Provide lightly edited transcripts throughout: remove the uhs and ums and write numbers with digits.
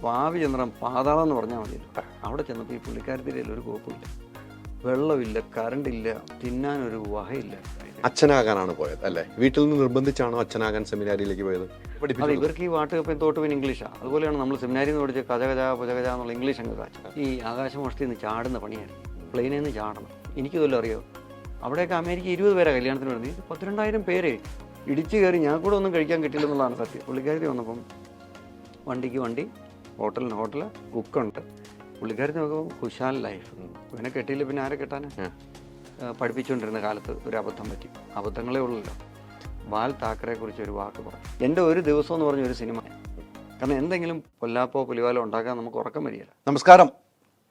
പാവിചന്ദ്രൻ പാതാളം എന്ന് പറഞ്ഞാൽ മതി. അവിടെ ചെന്നപ്പോൾ ഈ പുള്ളിക്കാരത്തിൻ്റെ ഒരു കുഴപ്പമില്ല, വെള്ളമില്ല, കറണ്ടില്ല, തിന്നാനൊരു വകയില്ല. അച്ഛനാകാനാണ് പോയത് അല്ലേ? വീട്ടിൽ നിന്ന് നിർബന്ധിച്ചാണോ അച്ഛനാകാൻ സെമിനാരിയിലേക്ക് പോയത്? അത് ഇവർക്ക് ഈ വാട്ടുകപ്പയും തോട്ടുപിൻ ഇംഗ്ലീഷാണ്. അതുപോലെയാണ് നമ്മൾ സെമിനാരിയിൽ നിന്ന് പഠിച്ച കജ പുജകജ എന്നുള്ള ഇംഗ്ലീഷ് അങ്ങ് കാച്ചു. ഈ ആകാശമോഷ്ടിയിൽ നിന്ന് ചാടുന്ന പണിയായിരുന്നു, പ്ലെയിനിൽ നിന്ന് ചാടണം. എനിക്കിതെല്ലാം അറിയോ. അവിടെയൊക്കെ അമേരിക്ക 20 പേരാണ് കല്യാണത്തിന് വേണ്ടി, 12,000 പേര് ഇടിച്ചു കയറി. ഞാൻ കൂടെ ഒന്നും കഴിക്കാൻ കിട്ടില്ല എന്നുള്ളതാണ് സത്യം. പുള്ളിക്കാരത്തി വന്നപ്പം വണ്ടിക്ക് വണ്ടി, ഹോട്ടലിന് ഹോട്ടൽ, കുക്കുണ്ട്. പുള്ളിക്കാരത്തി നോക്കുമ്പോൾ കുശാൽ ലൈഫ്. ഇവനെ കെട്ടിയില്ല പിന്നെ ആരെ കെട്ടാനാ? പഠിപ്പിച്ചുകൊണ്ടിരുന്ന കാലത്ത് ഒരു അബദ്ധം പറ്റി. അബദ്ധങ്ങളേ ഉള്ളല്ലോ. ബാൽ താക്കറെ കുറിച്ച് ഒരു വാക്ക് പറഞ്ഞു. എൻ്റെ ഒരു ദിവസം എന്ന് പറഞ്ഞ ഒരു സിനിമ. കാരണം എന്തെങ്കിലും പൊല്ലാപ്പോ പുലിവാലോ ഉണ്ടാക്കാൻ നമുക്ക് ഉറക്കം വരികയില്ല. നമസ്കാരം.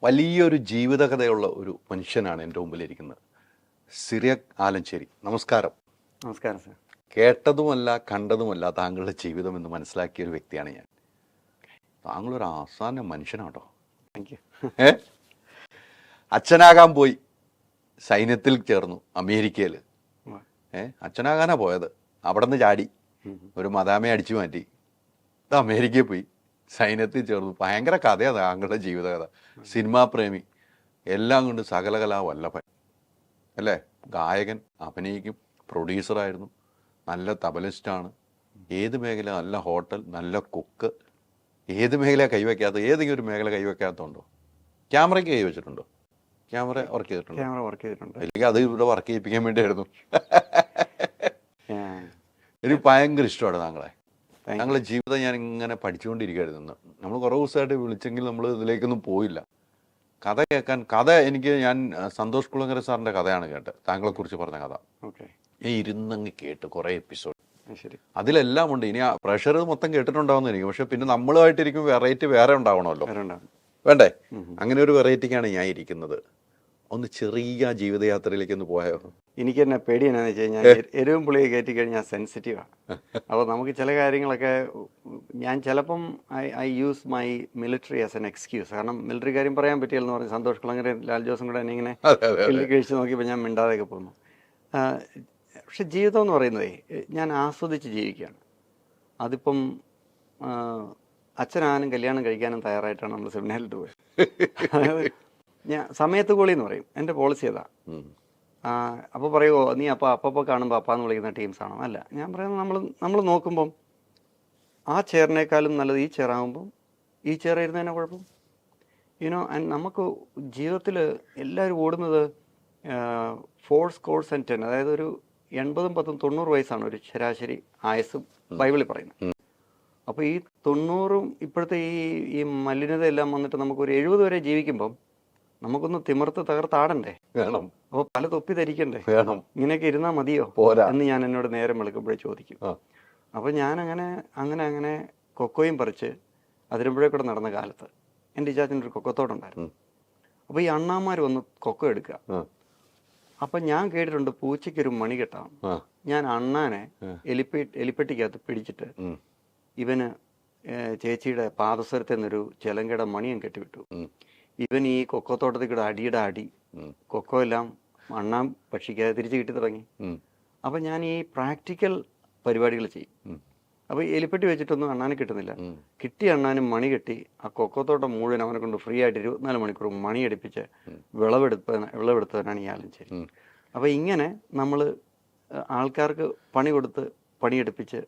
വലിയൊരു ജീവിതകഥയുള്ള ഒരു മനുഷ്യനാണ് എൻ്റെ മുമ്പിലിരിക്കുന്നത്, സിറിയക് ആലഞ്ചേരി. നമസ്കാരം. നമസ്കാരം സാർ. കേട്ടതുമല്ല കണ്ടതുമല്ല താങ്കളുടെ ജീവിതം എന്ന് മനസ്സിലാക്കിയ ഒരു വ്യക്തിയാണ് ഞാൻ. താങ്കളൊരു ആസാന മനുഷ്യനാട്ടോ. Thank you. അച്ഛനാകാൻ പോയി, സൈന്യത്തിൽ ചേർന്നു അമേരിക്കയിൽ. അച്ഛനാകാനാ പോയത്, അവിടെ നിന്ന് ചാടി ഒരു മദാമയെ അടിച്ചു മാറ്റി, ഇത് അമേരിക്കയിൽ പോയി സൈന്യത്തിൽ ചേർന്നു. ഭയങ്കര കഥയാണ് താങ്കളുടെ ജീവിതകഥ. സിനിമാ പ്രേമി, എല്ലാം കൊണ്ട് സകലകലാ വല്ലഭൻ അല്ലേ? ഗായകൻ, അഭിനയിക്കും, പ്രൊഡ്യൂസറായിരുന്നു, നല്ല തബലിസ്റ്റാണ്. ഏത് മേഖല? നല്ല ഹോട്ടൽ, നല്ല കുക്ക്. ഏത് മേഖല കൈവയ്ക്കാത്ത? ഏതെങ്കിലും ഒരു മേഖല കൈവയ്ക്കാത്തതുണ്ടോ? ക്യാമറയ്ക്ക് കൈവച്ചിട്ടുണ്ടോ? ക്യാമറ വർക്ക് ചെയ്തിട്ടുണ്ടോ? ക്യാമറ വർക്ക് ചെയ്തിട്ടുണ്ട്. അല്ലെങ്കിൽ അത് ഇവിടെ വർക്ക് ചെയ്യിപ്പിക്കാൻ വേണ്ടിയായിരുന്നു. എനിക്ക് ഭയങ്കര ഇഷ്ടമാണ് താങ്കളെ. താങ്കളുടെ ജീവിതം ഞാൻ ഇങ്ങനെ പഠിച്ചുകൊണ്ടിരിക്കുകയായിരുന്നു. നമ്മൾ കുറേ ദിവസമായിട്ട് വിളിച്ചെങ്കിൽ നമ്മൾ ഇതിലേക്കൊന്നും പോയില്ല. കഥ കേൾക്കാൻ, ഞാൻ സന്തോഷ് കുളങ്ങര സാറിൻ്റെ കഥയാണ് കേട്ടത്, താങ്കളെക്കുറിച്ച് പറഞ്ഞ കഥ. ഞാൻ ഇരുന്നങ്ങ് കേട്ട് കുറേ എപ്പിസോഡ്. ശരി, അതിലെല്ലാം ഉണ്ട്. ഇനി ആ പ്രഷർ മൊത്തം കേട്ടിട്ടുണ്ടാവുന്ന എനിക്ക്. പക്ഷെ പിന്നെ നമ്മളുമായിട്ടിരിക്കും വെറൈറ്റി വേറെ ഉണ്ടാവണമല്ലോ, വേണ്ടേ? അങ്ങനെ ഒരു വെറൈറ്റിക്കാണ് ഞാൻ ഇരിക്കുന്നത്. ഒന്ന് ചെറിയ ജീവിതയാത്രയിലേക്ക് ഒന്ന് പോയോ? എനിക്ക് തന്നെ പേടി എന്നാന്ന് വെച്ച് കഴിഞ്ഞാൽ എരിവും പുളിയെ കയറ്റി കഴിഞ്ഞാൽ സെൻസിറ്റീവാണ്. അപ്പോൾ നമുക്ക് ചില കാര്യങ്ങളൊക്കെ ഞാൻ ചിലപ്പം I use my military as an excuse. കാരണം മിലിറ്ററി കാര്യം പറയാൻ പറ്റില്ലെന്ന് പറഞ്ഞ് സന്തോഷ് കുളങ്ങര ലാൽ ജോസും കൂടെ എന്നെ ഇങ്ങനെ കഴിച്ച് നോക്കിയപ്പോൾ ഞാൻ മിണ്ടാതെയൊക്കെ പോന്നു. പക്ഷെ ജീവിതം എന്ന് പറയുന്നതേ ഞാൻ ആസ്വദിച്ച് ജീവിക്കുകയാണ്. അതിപ്പം അച്ഛനാനും കല്യാണം കഴിക്കാനും തയ്യാറായിട്ടാണ് നമ്മൾ സെമിനാരിൽ പോയത്. അതായത് ഞാൻ സമയത്ത് കോളി എന്ന് പറയും, എൻ്റെ പോളിസി അതാ. അപ്പോൾ പറയുമോ നീ അപ്പോൾ കാണുമ്പോൾ അപ്പാന്ന് വിളിക്കുന്ന ടീംസാണോ? അല്ല, ഞാൻ പറയുന്നത് നമ്മൾ നോക്കുമ്പം ആ ചെയറിനേക്കാളും നല്ലത് ഈ ചെയറാകുമ്പം ഈ ചെയർ ഇരുന്നതിനെ കുഴപ്പം. ആൻഡ് നമുക്ക് ജീവിതത്തിൽ എല്ലാവരും ഓടുന്നത് 4 scores and 10, അതായത് ഒരു 80, 10, 90 വയസ്സാണ് ഒരു ശരാശരി ആയുസ്സും ബൈബിളിൽ പറയുന്നത്. അപ്പോൾ ഈ 90 ഇപ്പോഴത്തെ ഈ മലിനത എല്ലാം വന്നിട്ട് നമുക്കൊരു 70 വരെ ജീവിക്കുമ്പം നമുക്കൊന്ന് തിമിർത്ത് തകർത്താടണ്ടേ? വേണം. അപ്പോൾ പല തൊപ്പി ധരിക്കണ്ടേ? വേണം. ഇങ്ങനെയൊക്കെ ഇരുന്നാൽ മതിയോ എന്ന് ഞാൻ എന്നോട് നേരം വെളുക്കുമ്പോഴേ ചോദിക്കും. അപ്പോൾ ഞാൻ അങ്ങനെ കൊക്കോയും പറിച്ച് അതിരമ്പുഴ കൂടെ നടന്ന കാലത്ത് എൻ്റെ ചാച്ചനൊരു കൊക്കത്തോടുണ്ടായിരുന്നു. അപ്പോൾ ഈ അണ്ണാമാർ വന്ന് കൊക്കോ എടുക്കുക. അപ്പം ഞാൻ കേട്ടിട്ടുണ്ട് പൂച്ചയ്ക്കൊരു മണി കെട്ടാം. ഞാൻ അണ്ണാനെ എലിപ്പെട്ടിക്കകത്ത് പിടിച്ചിട്ട് ഇവന് ചേച്ചിയുടെ പാദസരത്തിൽ നിന്നൊരു ചിലങ്കയുടെ മണിയും കെട്ടിവിട്ടു. ഇവൻ ഈ കൊക്കോത്തോട്ടത്തിൽ കൂടെ അടി കൊക്കോ എല്ലാം അണ്ണാൻ ഭക്ഷിക്കാതെ തിരിച്ച് കിട്ടി തുടങ്ങി. അപ്പം ഞാൻ ഈ പ്രാക്ടിക്കൽ പരിപാടികൾ ചെയ്യും. അപ്പോൾ എലിപ്പെട്ടി വെച്ചിട്ടൊന്നും അണ്ണാനെ കിട്ടുന്നില്ല. കിട്ടിയ അണ്ണാനും മണി കെട്ടി ആ കൊക്കോത്തോട്ടം മുഴുവൻ അവനെ കൊണ്ട് ഫ്രീ ആയിട്ട് 24 മണിക്കൂർ മണിയടിപ്പിച്ച് വിളവെടുത്തവനാണ് ഈ ആലഞ്ചേരി. അപ്പോൾ ഇങ്ങനെ നമ്മൾ ആൾക്കാർക്ക് പണി കൊടുത്ത് പണിയെടുപ്പിച്ച്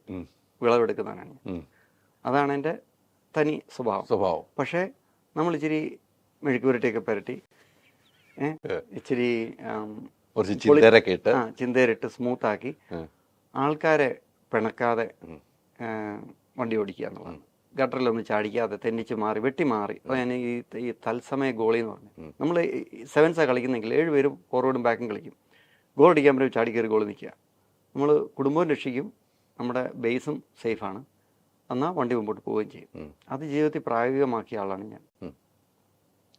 വിളവെടുക്കുന്നവനാണ്. അതാണ് എൻ്റെ തനി സ്വഭാവം. പക്ഷേ നമ്മൾ ഇച്ചിരി മെഴുക്കുപുരട്ടിയൊക്കെ പുരട്ടി ഇച്ചിരി ചിന്തേരിട്ട് സ്മൂത്താക്കി ആൾക്കാരെ പിണക്കാതെ വണ്ടി ഓടിക്കുക എന്നുള്ളതാണ്. ഗട്ടറിലൊന്നും ചാടിക്കാതെ തെന്നിച്ച് മാറി വെട്ടി മാറി. അപ്പോൾ ഞാൻ ഈ തത്സമയ ഗോളി എന്ന് പറഞ്ഞു, നമ്മൾ 7s കളിക്കുന്നെങ്കിൽ 7 പേരും ഫോർവേഡും ബാക്കും കളിക്കും. ഗോൾ അടിക്കാൻ പറ്റും, ചാടി കയറി ഗോൾ നിൽക്കുക. നമ്മൾ കുടുംബവും രക്ഷിക്കും, നമ്മുടെ ബേസും സേഫാണ്, എന്നാൽ വണ്ടി മുമ്പോട്ട് പോവുകയും ചെയ്യും. അത് ജീവിതത്തിൽ പ്രായോഗികമാക്കിയ ആളാണ് ഞാൻ.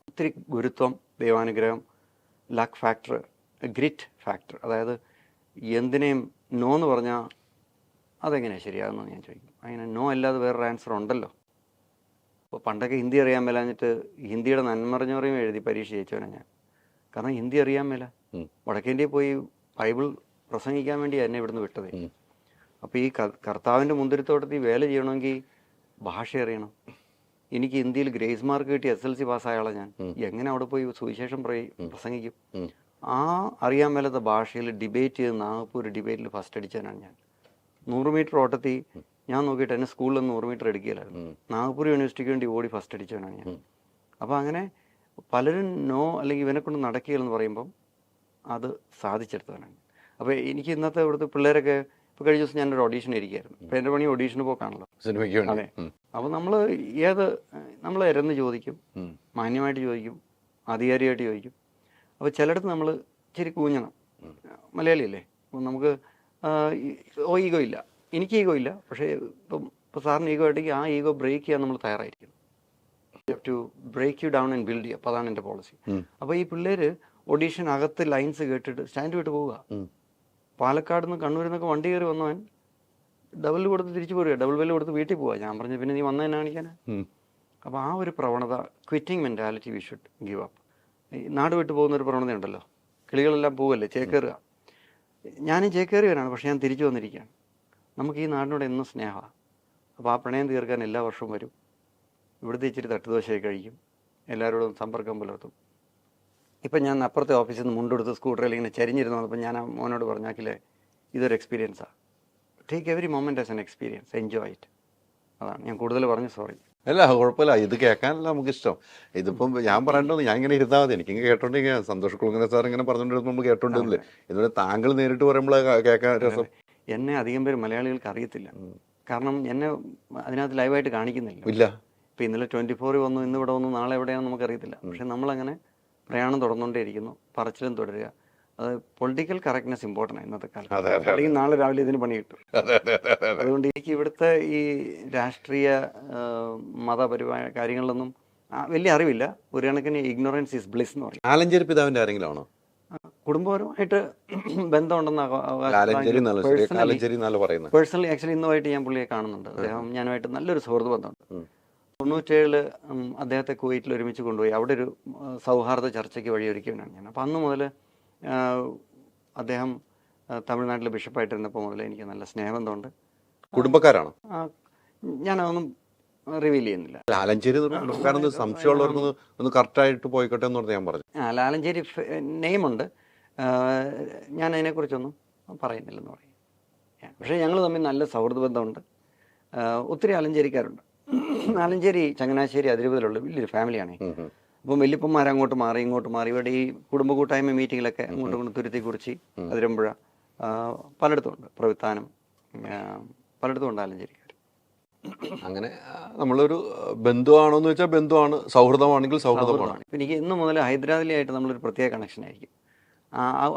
ഒത്തിരി ഗുരുത്വം, ദൈവാനുഗ്രഹം, ലക്ക് ഫാക്ടർ, ഗ്രിറ്റ് ഫാക്ടർ. അതായത് എന്തിനേയും നോ എന്ന് പറഞ്ഞാൽ അതെങ്ങനെയാണ് ശരിയാകുന്നത് ഞാൻ ചോദിക്കും. അങ്ങനെ നോ അല്ലാതെ വേറൊരു ആൻസർ ഉണ്ടല്ലോ. അപ്പോൾ പണ്ടൊക്കെ ഹിന്ദി അറിയാൻ മേലാഞ്ഞിട്ട് ഹിന്ദിയുടെ നന്മറിഞ്ഞു പറയും എഴുതി പരീക്ഷ ജയിച്ചവനാണ് ഞാൻ. കാരണം ഹിന്ദി അറിയാൻ മേല. വടക്കേന്ത്യയിൽ പോയി ബൈബിൾ പ്രസംഗിക്കാൻ വേണ്ടി എന്നെ ഇവിടുന്ന് വിട്ടത്. അപ്പോൾ ഈ കർത്താവിൻ്റെ മുന്തിരിത്തോട്ടത്തിൽ വേല ചെയ്യണമെങ്കിൽ ഭാഷ അറിയണം. എനിക്ക് ഇന്ത്യയിൽ ഗ്രേസ് മാർക്ക് കിട്ടി SLC പാസ്സായ ആളെ ഞാൻ എങ്ങനെ അവിടെ പോയി സുവിശേഷം പ്രസംഗിക്കും? ആ അറിയാൻ മേലാത്ത ഭാഷയിൽ ഡിബേറ്റ് ചെയ്ത് നാഗ്പൂർ ഡിബേറ്റിൽ ഫസ്റ്റ് അടിച്ചവനാണ് ഞാൻ. 100 മീറ്റർ ഓട്ടത്തിൽ ഞാൻ നോക്കിയിട്ട് എന്നെ സ്കൂളിൽ 100 മീറ്റർ എടുക്കുകയില്ലായിരുന്നു. നാഗ്പൂർ യൂണിവേഴ്സിറ്റിക്ക് വേണ്ടി ഓടി ഫസ്റ്റ് അടിച്ചവനാണ് ഞാൻ. അപ്പോൾ അങ്ങനെ പലരും നോ അല്ലെങ്കിൽ ഇവനെ കൊണ്ട് നടക്കുകയെന്ന് പറയുമ്പം അത് സാധിച്ചെടുത്തവനാണ്. അപ്പോൾ എനിക്ക് ഇന്നത്തെ ഇവിടുത്തെ പിള്ളേരൊക്കെ ഇപ്പോൾ കഴിഞ്ഞ ദിവസം ഞാനൊരു ഓഡീഷൻ ഇരിക്കുകയായിരുന്നു. ഇപ്പോൾ എൻ്റെ പണി ഓഡീഷന് പോക്കാണല്ലോ. അതെ. അപ്പോൾ നമ്മൾ ഇരന്ന് ചോദിക്കും, മാന്യമായിട്ട് ചോദിക്കും, ആധികാരികമായിട്ട് ചോദിക്കും. അപ്പോൾ ചിലയിടത്ത് നമ്മൾ ഇച്ചിരി കൂഞ്ഞണം. മലയാളിയല്ലേ, അപ്പോൾ നമുക്ക് ഈഗോ ഇല്ല. എനിക്ക് ഈഗോ ഇല്ല, പക്ഷേ ഇപ്പോൾ സാറിന് ഈഗോ ആയിട്ടെങ്കിൽ ആ ഈഗോ ബ്രേക്ക് ചെയ്യാൻ നമ്മൾ തയ്യാറായിരിക്കും. To break you down and build ചെയ്യുക. അപ്പോൾ അതാണ് എൻ്റെ പോളിസി. അപ്പോൾ ഈ പിള്ളേർ ഓഡീഷൻ അകത്ത് ലൈൻസ് കേട്ടിട്ട് സ്റ്റാൻഡ് വിട്ട് പോവുക. പാലക്കാട് നിന്ന് കണ്ണൂരിൽ നിന്നൊക്കെ വണ്ടി കയറി വന്നവൻ ഡബിൾ കൊടുത്ത് തിരിച്ചു പോരുക, ഡബിൾ ബെല്ല് കൊടുത്ത് വീട്ടിൽ പോവുക. ഞാൻ പറഞ്ഞു പിന്നെ നീ വന്നതിനെ കാണിക്കാനാ? അപ്പോൾ ആ ഒരു പ്രവണത, quitting mentality we should give up. നാട് വിട്ടു പോകുന്നൊരു പ്രവണതയുണ്ടല്ലോ, കിളികളെല്ലാം പോവല്ലേ, ചേക്കേറുക. ഞാനും ചേക്കേറിയവനാണ്, പക്ഷേ ഞാൻ തിരിച്ചു വന്നിരിക്കുകയാണ്. നമുക്ക് ഈ നാടിനോട് എന്നും സ്നേഹമാണ്. അപ്പോൾ ആ പ്രണയം തീർക്കാൻ എല്ലാ വർഷവും വരും. ഇവിടുത്തെ ഇച്ചിരി തട്ടുദോശയൊക്കെ കഴിക്കും, എല്ലാവരോടും സമ്പർക്കം പുലർത്തും. ഇപ്പം ഞാൻ അപ്പുറത്തെ ഓഫീസിൽ നിന്ന് മുണ്ടെടുത്ത് സ്കൂട്ടറിൽ ഇങ്ങനെ ചരിഞ്ഞിരുന്നു വന്നപ്പോൾ ഞാൻ ആ മോനോട് പറഞ്ഞാക്കില്ലേ, ഇതൊരു എക്സ്പീരിയൻസാണ്. Take every moment as an experience, enjoy it. അതാണ് ഞാൻ കൂടുതൽ പറഞ്ഞു, സോറി. അല്ല കുഴപ്പമില്ല, ഇത് കേൾക്കാനല്ല നമുക്കിഷ്ടം. ഇതിപ്പം ഞാൻ പറയേണ്ടത് ഞാൻ ഇങ്ങനെ ഇരുന്നാൽ മതി, എനിക്കിങ്ങനെ കേട്ടോണ്ടിരിക്കുക. സന്തോഷ് കുളങ്ങര സാർ ഇങ്ങനെ പറഞ്ഞുകൊണ്ടിരുന്ന നമ്മൾ കേട്ടോണ്ടിരുന്നില്ലേ. ഇതുപോലെ താങ്കൾ നേരിട്ട് പറയുമ്പോൾ കേൾക്കാൻ രസം. എന്നെ അധികം പേര് മലയാളികൾക്ക് അറിയത്തില്ല, കാരണം എന്നെ അതിനകത്ത് ലൈവായിട്ട് കാണിക്കുന്നില്ല. ഇല്ല. ഇപ്പം ഇന്നലെ 24 വന്നു, ഇന്ന് ഇവിടെ വന്നു, നാളെ എവിടെയാണെന്ന് നമുക്കറിയത്തില്ല. പക്ഷെ നമ്മളങ്ങനെ പ്രയാണം തുടർന്നുകൊണ്ടേയിരിക്കുന്നു, പറച്ചിലും തുടരുക. അത് പൊളിറ്റിക്കൽ കറക്റ്റ്നെസ് ഇമ്പോർട്ടൻ്റ് ആണ് ഇന്നത്തെ കാലത്ത്. അല്ലെങ്കിൽ നാളെ രാവിലെ ഇതിന് പണി കിട്ടും. അതുകൊണ്ട് എനിക്ക് ഇവിടുത്തെ ഈ രാഷ്ട്രീയ മതപരമായ കാര്യങ്ങളിലൊന്നും വലിയ അറിവില്ല. ഒരു കണക്കിന് ഇഗ്നോറൻസ് ഈസ് ബ്ലിസ് എന്ന് പറയും. ആലഞ്ചേരി പിതാവിന്റെ ആരെങ്കിലും ആണോ? കുടുംബപരമായിട്ട് ബന്ധമുണ്ടെന്ന് പേഴ്സണലി ആക്ച്വലി ഇന്നുമായിട്ട് ഞാൻ പുള്ളിയെ കാണുന്നുണ്ട്. അദ്ദേഹം ഞാനുമായിട്ട് നല്ലൊരു സുഹൃത്ത് ബന്ധമുണ്ട്. 97 അദ്ദേഹത്തെ കുവൈറ്റിൽ ഒരുമിച്ച് കൊണ്ടുപോയി. അവിടെ ഒരു സൗഹാർദ്ദ ചർച്ചയ്ക്ക് വഴിയൊരുക്കിയവനാണ് ഞാൻ. അപ്പം അന്ന് മുതൽ അദ്ദേഹം തമിഴ്നാട്ടിലെ ബിഷപ്പായിട്ടിരുന്നപ്പോൾ മുതൽ എനിക്ക് നല്ല സ്നേഹബന്ധമുണ്ട്. കുടുംബക്കാരാണോ? ഞാനതൊന്നും റിവീൽ ചെയ്യുന്നില്ല. ആലഞ്ചേരി സംശയമുള്ളവർക്ക് ഒന്ന് കറക്റ്റായിട്ട് പോയിക്കോട്ടെ എന്ന് പറഞ്ഞ് ഞാൻ പറഞ്ഞു. ആലഞ്ചേരി നെയിമുണ്ട്, ഞാൻ അതിനെക്കുറിച്ചൊന്നും പറയുന്നില്ലെന്ന് പറയും. പക്ഷേ ഞങ്ങൾ തമ്മിൽ നല്ല സൗഹൃദ ബന്ധമുണ്ട്. ഒത്തിരി ആലഞ്ചേരിക്കാരുണ്ട്. ആലഞ്ചേരി ചങ്ങനാശ്ശേരി അതിരൂപതയിലുള്ള വലിയൊരു ഫാമിലിയാണ്. അപ്പം വല്യപ്പന്മാർ അങ്ങോട്ട് മാറി ഇങ്ങോട്ട് മാറി. ഇവിടെ ഈ കുടുംബ കൂട്ടായ്മ മീറ്റിങ്ങിലൊക്കെ അങ്ങോട്ടും ഇങ്ങോട്ടും തുരുത്തിക്കുറിച്ചി, അതിരമ്പുഴ, പലയിടത്തുമുണ്ട്. പ്രവിത്താനം, പലയിടത്തും ഉണ്ട് ആലഞ്ചേരിക്കാർ. അങ്ങനെ നമ്മളൊരു ബന്ധുവാണോന്ന് വെച്ചാൽ ബന്ധുവാണ്, സൗഹൃദമാണെങ്കിൽ സൗഹൃദമാണ്. ഇപ്പം എനിക്ക് ഇന്ന് മുതൽ ഹൈദരാബാദിലായിട്ട് നമ്മളൊരു പ്രത്യേക കണക്ഷൻ ആയിരിക്കും.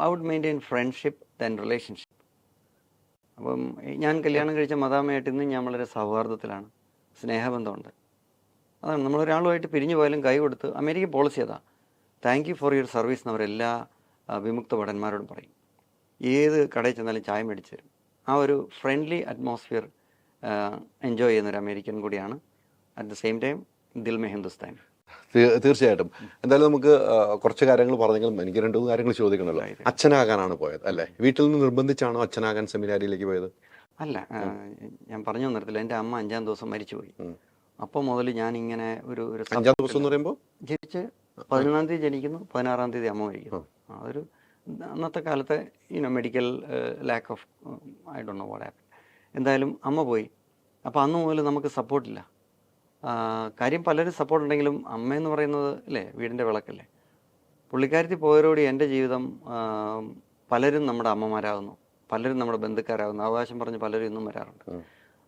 I would maintain friendship then relationship. അപ്പം ഞാൻ കല്യാണം കഴിച്ച മദാമയായിട്ട് ഇന്ന് ഞാൻ വളരെ സൗഹാർദ്ദത്തിലാണ്, സ്നേഹബന്ധമുണ്ട്. അതാണ് നമ്മളൊരാളുമായിട്ട് പിരിഞ്ഞു പോയാലും കൈ കൊടുത്ത്. അമേരിക്കൻ പോളിസി അതാ, thank you for your service എന്ന് അവരെല്ലാ വിമുക്ത ഭടന്മാരോടും പറയും. ഏത് കടയിൽ ചെന്നാലും ചായ മേടിച്ചു തരും. ആ ഒരു ഫ്രണ്ട്ലി അറ്റ്മോസ്ഫിയർ എൻജോയ് ചെയ്യുന്നൊരു അമേരിക്കൻ കൂടിയാണ്. അറ്റ് ദ സെയിം ടൈം ദിൽ മെ ഹിന്ദുസ്ഥാൻ. തീർച്ചയായിട്ടും. എന്തായാലും നമുക്ക് കുറച്ച് കാര്യങ്ങൾ പറഞ്ഞെങ്കിലും എനിക്ക് 2-3 കാര്യങ്ങൾ ചോദിക്കണമല്ലോ. അച്ഛനാകാനാണ് പോയത് അല്ലേ? വീട്ടിൽ നിന്ന് നിർബന്ധിച്ചാണോ അച്ഛനാകാൻ സെമിനാരിയിലേക്ക് പോയത്? അല്ല, ഞാൻ പറഞ്ഞു തന്നിരത്തില്ല. എൻ്റെ അമ്മ 5-ാം ദിവസം മരിച്ചുപോയി. അപ്പോൾ മുതൽ ഞാനിങ്ങനെ ഒരു 5-ാം ദിവസം എന്ന് പറയുമ്പോൾ ജനിച്ച് 11-ാം തീയതി ജനിക്കുന്നു, 16-ാം തീയതി അമ്മ മരിക്കുന്നു. അതൊരു അന്നത്തെ കാലത്തെ medical lack of I don't know what happen. എന്തായാലും അമ്മ പോയി. അപ്പോൾ അന്ന് മുതൽ നമുക്ക് സപ്പോർട്ടില്ല. കാര്യം പലരും സപ്പോർട്ട് ഉണ്ടെങ്കിലും അമ്മയെന്ന് പറയുന്നത് അല്ലേ വീടിൻ്റെ വിളക്കല്ലേ. പുള്ളിക്കാരത്തി പോയതോടെ എൻ്റെ ജീവിതം, പലരും നമ്മുടെ അമ്മമാരാകുന്നു, പലരും നമ്മുടെ ബന്ധുക്കാരാകുന്നു. അവകാശം പറഞ്ഞ് പലരും ഇന്നും വരാറുണ്ട്.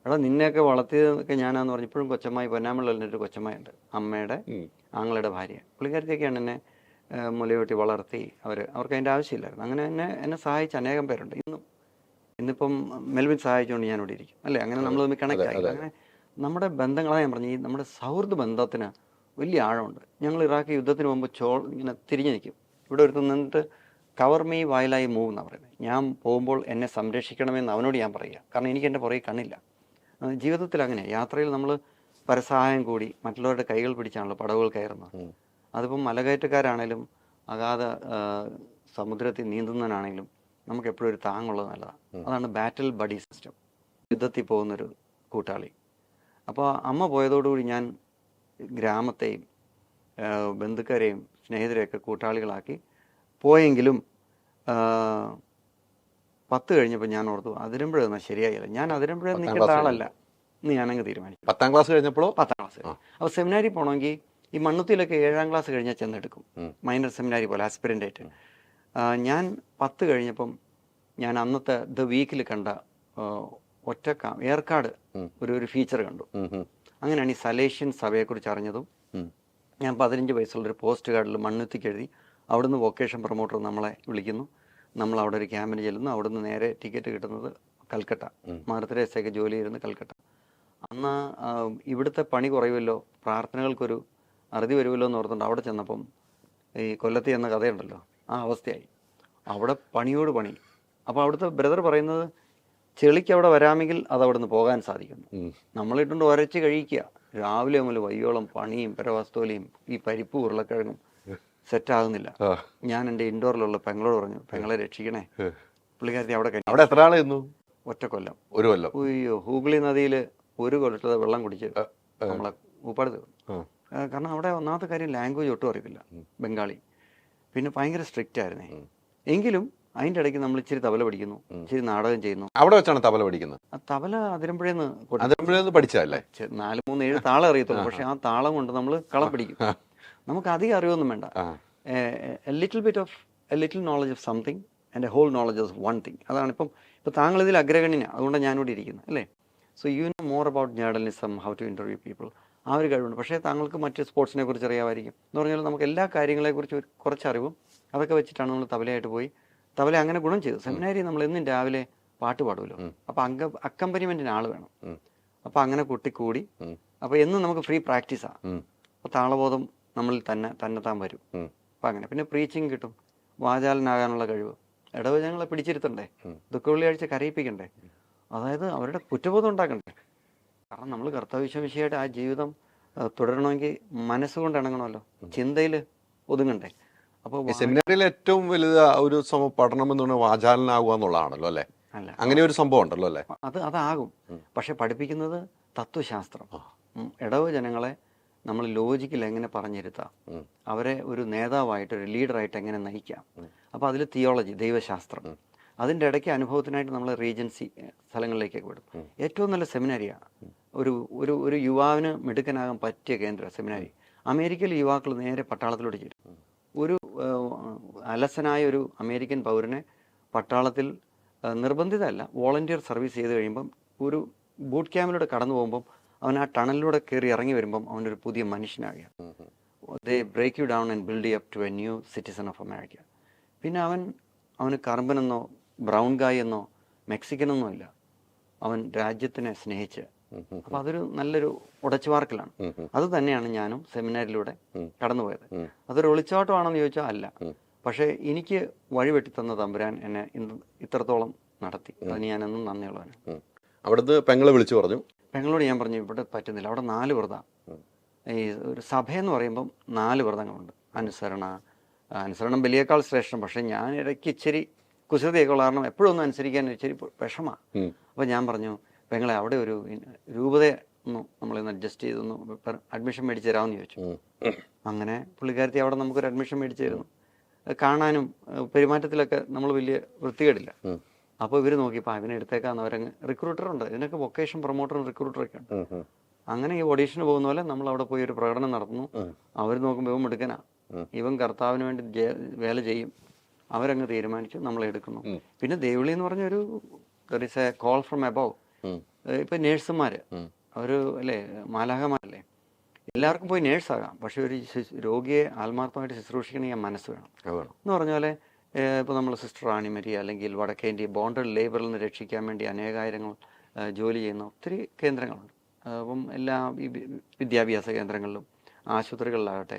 എടാ നിന്നെയൊക്കെ വളർത്തിയതൊക്കെ ഞാനാന്ന് പറഞ്ഞു. ഇപ്പോഴും കൊച്ചമ്മായി, പൊന്നാമ്പള്ളിൻ്റെ കൊച്ചമ്മയുണ്ട്, അമ്മയുടെ ആങ്ങളുടെ ഭാര്യ. പുള്ളിക്കാരത്തിയൊക്കെയാണ് എന്നെ മുലയൂട്ടി വളർത്തി. അവർക്ക് അതിൻ്റെ ആവശ്യമില്ലായിരുന്നു. അങ്ങനെ എന്നെ സഹായിച്ച അനേകം പേരുണ്ട്. ഇന്നിപ്പം മെൽവിൻ സഹായിച്ചുകൊണ്ട് ഞാനിവിടെ ഇരിക്കും അല്ലേ. അങ്ങനെ നമ്മൾ തമ്മിൽ കണക്ട് ആയി. അങ്ങനെ നമ്മുടെ ബന്ധങ്ങളാണ് ഞാൻ പറഞ്ഞു. ഈ നമ്മുടെ സൗഹൃദ ബന്ധത്തിന് വലിയ ആഴമുണ്ട്. ഞങ്ങൾ ഇറാഖ് യുദ്ധത്തിന് മുമ്പ് ഇങ്ങനെ തിരിഞ്ഞു നിൽക്കും. ഇവിടെ ഒരുത്ത് നിന്നിട്ട് കവർ മീ വയലായി മൂവ് എന്നാണ് പറയുന്നത്. ഞാൻ പോകുമ്പോൾ എന്നെ സംരക്ഷിക്കണമെന്ന് അവനോട് ഞാൻ പറയുക. കാരണം എനിക്ക് എൻ്റെ പുറകെ കണ്ണില്ല. ജീവിതത്തിൽ അങ്ങനെ യാത്രയിൽ നമ്മൾ പരസഹായം കൂടി മറ്റുള്ളവരുടെ കൈകൾ പിടിച്ചാണല്ലോ പടവുകൾ കയറുന്നത്. അതിപ്പം മലകയറ്റക്കാരാണേലും അഗാധ സമുദ്രത്തിൽ നീന്തുന്നവനാണെങ്കിലും നമുക്ക് എപ്പോഴും ഒരു താങ്ങുള്ളത് നല്ലതാണ്. അതാണ് ബാറ്റിൽ ബഡി സിസ്റ്റം, യുദ്ധത്തിൽ പോകുന്നൊരു കൂട്ടാളി. അപ്പോൾ അമ്മ പോയതോടുകൂടി ഞാൻ ഗ്രാമത്തെയും ബന്ധുക്കാരെയും സ്നേഹിതരെയൊക്കെ കൂട്ടാളികളാക്കി പോയെങ്കിലും 10 കഴിഞ്ഞപ്പോൾ ഞാൻ ഓർത്തു അതിരമ്പുഴയൊന്നും ശരിയായില്ല, ഞാൻ അതിരമ്പുഴ നിൽക്കേണ്ട ആളല്ല എന്ന് ഞാനങ്ങ് തീരുമാനിച്ചു. 10ാം ക്ലാസ് കഴിഞ്ഞപ്പോഴോ? 10ാം ക്ലാസ്. അപ്പോൾ സെമിനാരി പോകണമെങ്കിൽ ഈ മണ്ണുത്തിയിലൊക്കെ 7ാം ക്ലാസ് കഴിഞ്ഞാൽ ചെന്നെടുക്കും, മൈനർ സെമിനാരി പോലെ ആസ്പിരൻ്റ് ആയിട്ട്. ഞാൻ 10 കഴിഞ്ഞപ്പം ഞാൻ അന്നത്തെ ദ വീക്കിൽ കണ്ട ഏർക്കാട് ഒരു ഫീച്ചർ കണ്ടു. അങ്ങനെയാണ് ഈ സലേഷ്യൻ സഭയെക്കുറിച്ച് അറിഞ്ഞതും. ഞാൻ 15 വയസ്സുള്ളൊരു പോസ്റ്റ് കാർഡിൽ മണ്ണുത്തിക്ക് എഴുതി. അവിടുന്ന് വൊക്കേഷൻ പ്രൊമോട്ടർ നമ്മളെ വിളിക്കുന്നു. നമ്മൾ അവിടെ ഒരു ക്യാമ്പിന് ചെല്ലുന്നു. അവിടുന്ന് നേരെ ടിക്കറ്റ് കിട്ടുന്നത് കൽക്കട്ട, മദർ തെരേസയൊക്കെ ജോലി ചെയ്യുന്നത് കൽക്കട്ട. അന്ന് ഇവിടുത്തെ പണി കുറയുമല്ലോ, പ്രാർത്ഥനകൾക്കൊരു അറുതി വരുമല്ലോ എന്ന് ഓർത്തുകൊണ്ട് അവിടെ ചെന്നപ്പം ഈ കൊല്ലത്തി എന്ന കഥയുണ്ടല്ലോ, ആ അവസ്ഥയായി. അവിടെ പണിയോട് പണി. അപ്പോൾ അവിടുത്തെ ബ്രദർ പറയുന്നത് ചെളിക്ക് അവിടെ വരാമെങ്കിൽ അത് അവിടെ നിന്ന് പോകാൻ സാധിക്കുന്നു. നമ്മളിട്ടുണ്ട് ഉരച്ച് കഴിക്കുക, രാവിലെ മുതൽ വയ്യോളം പണിയും പെരവസ്തോലിയും ഈ പരിപ്പ് ഉരുളക്കിഴങ്ങും സെറ്റാകുന്നില്ല. ഞാൻ എൻ്റെ ഇൻഡോറിലുള്ള പെങ്ങളോട് പറഞ്ഞു, പെങ്ങളെ രക്ഷിക്കണേ. പുള്ളിക്കാരത്തി അവിടെ എത്ര ആൾ ചെന്നു? ഒറ്റ കൊല്ലം. ഒരു കൊല്ലം. അയ്യോ, ഹൂഗ്ലി നദിയിൽ ഒരു കൊല്ലത്തെ വെള്ളം കുടിച്ച് നമ്മളെ ഉപ്പാട് തീർന്നു. കാരണം അവിടെ ഒന്നാമത്തെ കാര്യം ലാംഗ്വേജ് ഒട്ടും അറിയത്തില്ല, ബംഗാളി. പിന്നെ ഭയങ്കര സ്ട്രിക്റ്റ് ആയിരുന്നേ. എങ്കിലും അതിൻ്റെ ഇടയ്ക്ക് നമ്മൾ ഇച്ചിരി തബല പഠിക്കുന്നു, ഇച്ചിരി നാടകം ചെയ്യുന്നു. അവിടെ വെച്ചാണ് തബല പഠിക്കുന്നത്? തബല അതിരമ്പുഴേന്ന് പഠിച്ചതല്ലേ? 4-3-7 താളം അറിയത്തുള്ളൂ. പക്ഷെ ആ താളം കൊണ്ട് നമ്മൾ കളം പിടിക്കും. നമുക്ക് അധികം അറിവൊന്നും വേണ്ട. Little knowledge of something and a whole knowledge of one thing. അതാണ് ഇപ്പം താങ്കൾ ഇതിൽ അഗ്രഗണ്യനാണ്, അതുകൊണ്ട് ഞാനിവിടെ ഇരിക്കുന്നത് അല്ലേ. So you know more about journalism, how to interview people. ആ ഒരു കഴിവുണ്ട്. പക്ഷേ താങ്കൾക്ക് മറ്റ് സ്പോർട്സിനെ കുറിച്ച് അറിയാമായിരിക്കും. എന്ന് പറഞ്ഞാൽ നമുക്ക് എല്ലാ കാര്യങ്ങളെക്കുറിച്ച് കുറച്ച് അറിവും അതൊക്കെ വെച്ചിട്ടാണ് നമ്മൾ തബലയായിട്ട് പോയി. തബല അങ്ങനെ ഗുണം ചെയ്തു. സെമിനാരി നമ്മൾ എന്നും രാവിലെ പാട്ട് പാടുമല്ലോ, അപ്പോൾ അക്കമ്പനിമെൻറ്റിന് ആൾ വേണം. അപ്പോൾ അങ്ങനെ കൂടി അപ്പോൾ എന്നും നമുക്ക് ഫ്രീ പ്രാക്ടീസാണ്. അപ്പോൾ താളബോധം നമ്മളിൽ തന്നെത്താൻ വരും. അപ്പം അങ്ങനെ പിന്നെ പ്രീച്ചിങ് കിട്ടും, വാചാലനാകാനുള്ള കഴിവ്. ഇടവചനങ്ങളെ പിടിച്ചിരുത്തണ്ടേ, ദുഃഖവെള്ളിയാഴ്ച കരയിപ്പിക്കണ്ടേ, അതായത് അവരുടെ കുറ്റബോധം ഉണ്ടാക്കണ്ടേ. കാരണം നമ്മൾ കർത്തവ്യവിഷയമായിട്ട് ആ ജീവിതം തുടരണമെങ്കിൽ മനസ്സുകൊണ്ട് ഇണങ്ങണമല്ലോ, ചിന്തയിൽ ഒതുങ്ങണ്ടേ. അപ്പോൾ സെമിനാറിയിൽ ഏറ്റവും വലുത് ഒരു പഠനം എന്ന് പറഞ്ഞാൽ വാചാലനാകുക എന്നുള്ളതാണല്ലോ അല്ലേ? അല്ല, അങ്ങനെ ഒരു സംഭവം ഉണ്ടല്ലോ അല്ലേ? അതാകും. പക്ഷെ പഠിപ്പിക്കുന്നത് തത്വശാസ്ത്രം. ഇടവജനങ്ങളെ നമ്മൾ ലോജിക്കിൽ എങ്ങനെ പറഞ്ഞിരുത്താം, അവരെ ഒരു നേതാവായിട്ട് ഒരു ലീഡറായിട്ട് എങ്ങനെ നയിക്കാം. അപ്പോൾ അതിൽ തിയോളജി, ദൈവശാസ്ത്രം, അതിൻ്റെ ഇടയ്ക്ക് അനുഭവത്തിനായിട്ട് നമ്മൾ റീജൻസി സ്ഥലങ്ങളിലേക്കൊക്കെ വിടും. ഏറ്റവും നല്ല സെമിനാരിയാണ്. ഒരു യുവാവിന് മിടുക്കനാകാൻ പറ്റിയ കേന്ദ്ര സെമിനാരി. അമേരിക്കയിലെ യുവാക്കൾ നേരെ പട്ടാളത്തിലോട്ട് ചേരും. ഒരു അലസനായ ഒരു അമേരിക്കൻ പൗരനെ പട്ടാളത്തിൽ നിർബന്ധിതമല്ല, വോളണ്ടിയർ സർവീസ് ചെയ്ത് കഴിയുമ്പം ഒരു ബൂട്ട് ക്യാമ്പിലൂടെ കടന്നു പോകുമ്പം അവൻ ആ ടണലിലൂടെ കയറി ഇറങ്ങി വരുമ്പം അവനൊരു പുതിയ മനുഷ്യനാകുക. They break you down and build you up to a new citizen of America. പിന്നെ അവന് കർബനെന്നോ ബ്രൗൺ ഗായ് എന്നോ മെക്സിക്കനെന്നോ ഇല്ല, അവൻ രാജ്യത്തിനെ സ്നേഹിച്ച്. അപ്പം അതൊരു നല്ലൊരു ഉടച്ചുവാർക്കലാണ്. അത് തന്നെയാണ് ഞാനും സെമിനാരിലൂടെ കടന്നുപോയത്. അതൊരു ഒളിച്ചോട്ടമാണെന്ന് ചോദിച്ചാൽ അല്ല. പക്ഷേ എനിക്ക് വഴിവെട്ടിത്തന്ന തമ്പുരാൻ എന്നെ ഇത്രത്തോളം നടത്തി. അതിന് ഞാനെന്നും നന്ദിയുള്ളവനാണ്. അവിടുന്ന് പെങ്ങളെ വിളിച്ചു പറഞ്ഞു. പെങ്ങളോട് ഞാൻ പറഞ്ഞു ഇവിടെ പറ്റുന്നില്ല, അവിടെ 4 വ്രതം. ഈ ഒരു സഭയെന്ന് പറയുമ്പം 4 വ്രതങ്ങളുണ്ട്. അനുസരണം ബലിയേക്കാൾ ശ്രേഷ്ഠം. പക്ഷേ ഞാൻ ഇടയ്ക്ക് ഇച്ചിരി കുസൃതിയൊക്കെ ഉള്ള കാരണം എപ്പോഴും ഒന്നും അനുസരിക്കാൻ ഇച്ചിരി വിഷമാണ്. അപ്പോൾ ഞാൻ പറഞ്ഞു, പെങ്ങളെ അവിടെ ഒരു രൂപതയെ ഒന്ന് നമ്മളിന്ന് അഡ്ജസ്റ്റ് ചെയ്തൊന്ന് അഡ്മിഷൻ മേടിച്ച് തരാമെന്ന് ചോദിച്ചു. അങ്ങനെ പുള്ളിക്കാരത്തി അവിടെ നമുക്കൊരു അഡ്മിഷൻ മേടിച്ച് തരുന്നു. കാണാനും പെരുമാറ്റത്തിലൊക്കെ നമ്മൾ വലിയ വൃത്തികേടില്ല. അപ്പോൾ ഇവർ നോക്കിയപ്പോൾ അവനെ എടുത്തേക്കാന്ന് അവരങ്ങ് റിക്രൂട്ടറുണ്ട്, ഇതിനൊക്കെ വൊക്കേഷൻ പ്രൊമോട്ടറും റിക്രൂട്ടറൊക്കെ ഉണ്ട്. അങ്ങനെ ഈ ഓഡീഷന് പോകുന്ന പോലെ നമ്മൾ അവിടെ പോയി ഒരു പ്രകടനം നടത്തുന്നു. അവർ നോക്കുമ്പോൾ ഇവൻ എടുക്കനാ, ഇവൻ കർത്താവിന് വേണ്ടി വേല ചെയ്യും. അവരങ്ങ് തീരുമാനിച്ചു, നമ്മളെ എടുക്കുന്നു. പിന്നെ ദേവിളി എന്ന് പറഞ്ഞൊരു there is A call from above. ഇപ്പം നേഴ്സുമാർ അവർ അല്ലേ, മാലാഖമാരല്ലേ, എല്ലാവർക്കും പോയി നേഴ്സാകാം. പക്ഷെ ഒരു രോഗിയെ ആത്മാർത്ഥമായിട്ട് ശുശ്രൂഷിക്കണമെങ്കിൽ മനസ്സ് വേണം. എന്ന് പറഞ്ഞ പോലെ ഇപ്പോൾ നമ്മൾ സിസ്റ്റർ റാണിമരി അല്ലെങ്കിൽ വടക്കേന്ത്യ ബോണ്ടഡ് ലേബറിൽ നിന്ന് രക്ഷിക്കാൻ വേണ്ടി അനേകായിരങ്ങൾ ജോലി ചെയ്യുന്ന ഒത്തിരി കേന്ദ്രങ്ങളുണ്ട്. അപ്പം എല്ലാ വിദ്യാഭ്യാസ കേന്ദ്രങ്ങളിലും ആശുപത്രികളിലാകട്ടെ.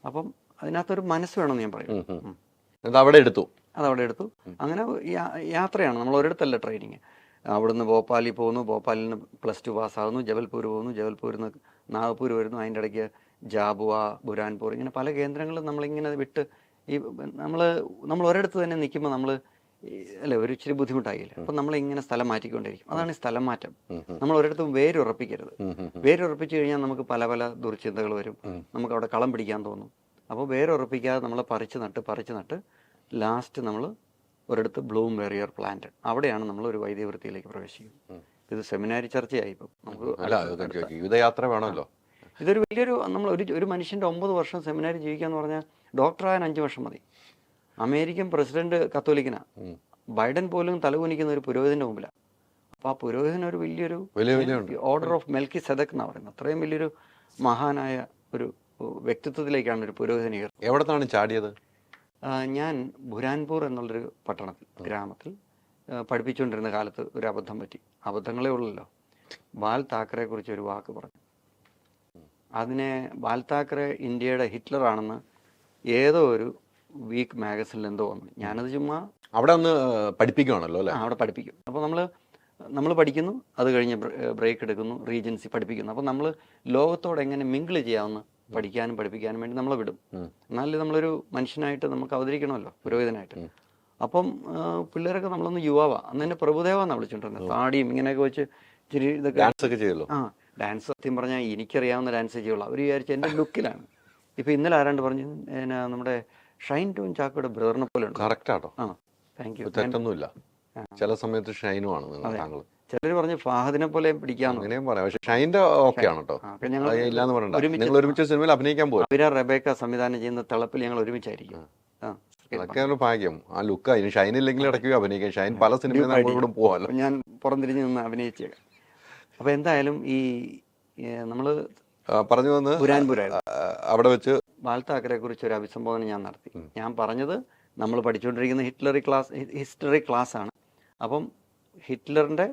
അപ്പം അതിനകത്തൊരു മനസ്സ് വേണമെന്ന് ഞാൻ പറയും. അതവിടെ എടുത്തു. അങ്ങനെ യാത്രയാണ്. നമ്മൾ ഒരിടത്തല്ല ട്രെയിനിങ്. അവിടുന്ന് ഭോപ്പാലിൽ പോകുന്നു, ഭോപ്പാലിൽ നിന്ന് +2 പാസ്സാകുന്നു, ജബൽപൂർ പോകുന്നു, ജബൽപൂരിൽ നിന്ന് നാഗ്പൂർ വരുന്നു, അതിൻ്റെ ഇടയ്ക്ക് ജാബുവ, ബുരാൻപൂർ, ഇങ്ങനെ പല കേന്ദ്രങ്ങളും നമ്മളിങ്ങനെ വിട്ട് ഈ നമ്മൾ ഒരിടത്ത് തന്നെ നിൽക്കുമ്പോൾ നമ്മൾ അല്ല ഒരു ഇച്ചിരി ബുദ്ധിമുട്ടായില്ല. അപ്പം നമ്മളിങ്ങനെ സ്ഥലം മാറ്റിക്കൊണ്ടിരിക്കും. അതാണ് ഈ സ്ഥലം മാറ്റം. നമ്മൾ ഒരിടത്തും വേരുറപ്പിക്കരുത്. വേരുറപ്പിച്ചു കഴിഞ്ഞാൽ നമുക്ക് പല പല ദുർചിന്തകൾ വരും. നമുക്ക് അവിടെ കളം പിടിക്കാൻ തോന്നും. അപ്പോൾ വേരുറപ്പിക്കാതെ നമ്മൾ പറിച്ച് നട്ട് ലാസ്റ്റ് നമ്മൾ ഒരിടത്ത് ബ്ലൂം വെറിയർ പ്ലാന്റ്, അവിടെയാണ് നമ്മൾ ഒരു വൈദ്യവൃത്തിയിലേക്ക് പ്രവേശിക്കുന്നത്. ഇത് സെമിനാരി ചർച്ചയായി. ഇപ്പം നമുക്ക് ജീവിതയാത്ര വേണമല്ലോ. ഇതൊരു വലിയൊരു നമ്മൾ ഒരു മനുഷ്യൻ്റെ 9 വർഷം സെമിനാരി ജീവിക്കുക എന്ന് പറഞ്ഞാൽ ഡോക്ടറാകാൻ 5 വർഷം മതി. American president കത്തോലിക്കനാ. ബൈഡൻ പോലും തലകുനിക്കുന്ന ഒരു പുരോഹിതന്റെ മുമ്പിലാണ്. അപ്പോൾ ആ പുരോഹിതൻ ഒരു വലിയൊരു ഓർഡർ ഓഫ് മെൽക്കി സെദക് എന്നാണ് പറയുന്നത്. അത്രയും വലിയൊരു മഹാനായ ഒരു വ്യക്തിത്വത്തിലേക്കാണ് ഒരു പുരോഹിതൻ ഉയർന്നത്. എവിടത്താണ് ചാടിയത്? ഞാൻ ബുരാൻപൂർ എന്നുള്ളൊരു ഗ്രാമത്തിൽ പഠിപ്പിച്ചുകൊണ്ടിരുന്ന കാലത്ത് ഒരു അബദ്ധം പറ്റി. അബദ്ധങ്ങളേ ഉള്ളല്ലോ. ബാൽ താക്കറെ കുറിച്ച് ഒരു വാക്ക് പറഞ്ഞു. അതിനെ ബാൽ താക്കറെ ഇന്ത്യയുടെ ഹിറ്റ്ലറാണെന്ന് ഏതോ ഒരു വീക്ക് മാഗസിനിൽ എന്തോ വന്നു. ഞാനത് ചുമ്മാ അവിടെ ഒന്ന് പഠിപ്പിക്കുകയാണല്ലോ അല്ലേ? അവിടെ പഠിപ്പിക്കും. അപ്പോൾ നമ്മൾ പഠിക്കുന്നു, അത് കഴിഞ്ഞ് ബ്രേക്ക് എടുക്കുന്നു, റീജൻസി പഠിപ്പിക്കുന്നു. അപ്പോൾ നമ്മൾ ലോകത്തോട് എങ്ങനെ മിങ്കിൾ ചെയ്യാമെന്ന് പഠിക്കാനും പഠിപ്പിക്കാനും വേണ്ടി നമ്മളെ വിടും. എന്നാലും നമ്മളൊരു മനുഷ്യനായിട്ട് നമുക്ക് അവതരിക്കണമല്ലോ, പുരോഹിതനായിട്ട്. അപ്പം പിള്ളേരൊക്കെ നമ്മളൊന്ന് യുവാവാ. അന്ന് തന്നെ പ്രഭുദേവ എന്നാണ് വിളിച്ചോണ്ടിരുന്നത്. താടിയും ഇങ്ങനെയൊക്കെ വെച്ച് ഇച്ചിരി ഇതൊക്കെ ഡാൻസൊക്കെ ചെയ്യുമല്ലോ. ഡാൻസ് സത്യം പറഞ്ഞാൽ എനിക്കറിയാവുന്ന ഡാൻസ് ചെയ്യുള്ളൂ. അവർ വിചാരിച്ച് എൻ്റെ ലുക്കിലാണ്. ഇപ്പോൾ ഇന്നലെ ആരാണ്ട് പറഞ്ഞു നമ്മുടെ ഷൈൻ ടോൺ ചാക്കോയുടെ ബ്രദറിനെ പോലെ ഉണ്ട്. കറക്റ്റാട്ടോ. Thank you. തെറ്റൊന്നുമില്ല. ചില സമയത്ത് ഷൈനുമാണ് താങ്കൾ. ചിലർ പറഞ്ഞു ഫഹദിനെ പോലെ പിടിക്കാന്ന്. അങ്ങനെയും പറയാം. പക്ഷെ ഷൈൻ്റെ ഓക്കെ ആണ് കേട്ടോ. ഇല്ലാന്ന് പറയണ്ട. നിങ്ങൾ ഒരുമിച്ച് സിനിമയിൽ അഭിനയിക്കാൻ പോകും. അവിര റബേക്ക സംവിധാനം ചെയ്യുന്ന തിളപ്പിൽ ഞങ്ങൾ ഒരുമിച്ചായിരിക്കും. അതൊക്കെയാണ് ഭാഗ്യം. ആ ലുക്ക് അതിന് ഷൈൻ ഇല്ലെങ്കിൽ ഇടയ്ക്ക് അഭിനയിക്കാം. ഷൈൻ പല സിനിമയിൽ നമ്മളിവിടെ പോകാമല്ലോ. ഞാൻ പുറംതിരിഞ്ഞ് നിന്ന് അഭിനയിച്ചേക്കാം. അപ്പോൾ എന്തായാലും ഈ നമ്മൾ പറഞ്ഞു വന്ന് ബുരാൻപൂരായിരുന്നു. അവിടെ വെച്ച് ബാൽ താക്കറെ കുറിച്ച് ഒരു അഭിസംബോധന ഞാൻ നടത്തി. ഞാൻ പറഞ്ഞത് നമ്മൾ പഠിച്ചുകൊണ്ടിരിക്കുന്ന ഹിസ്റ്ററി ക്ലാസ് ആണ്. അപ്പം ഹിറ്റ്ലറിൻ്റെ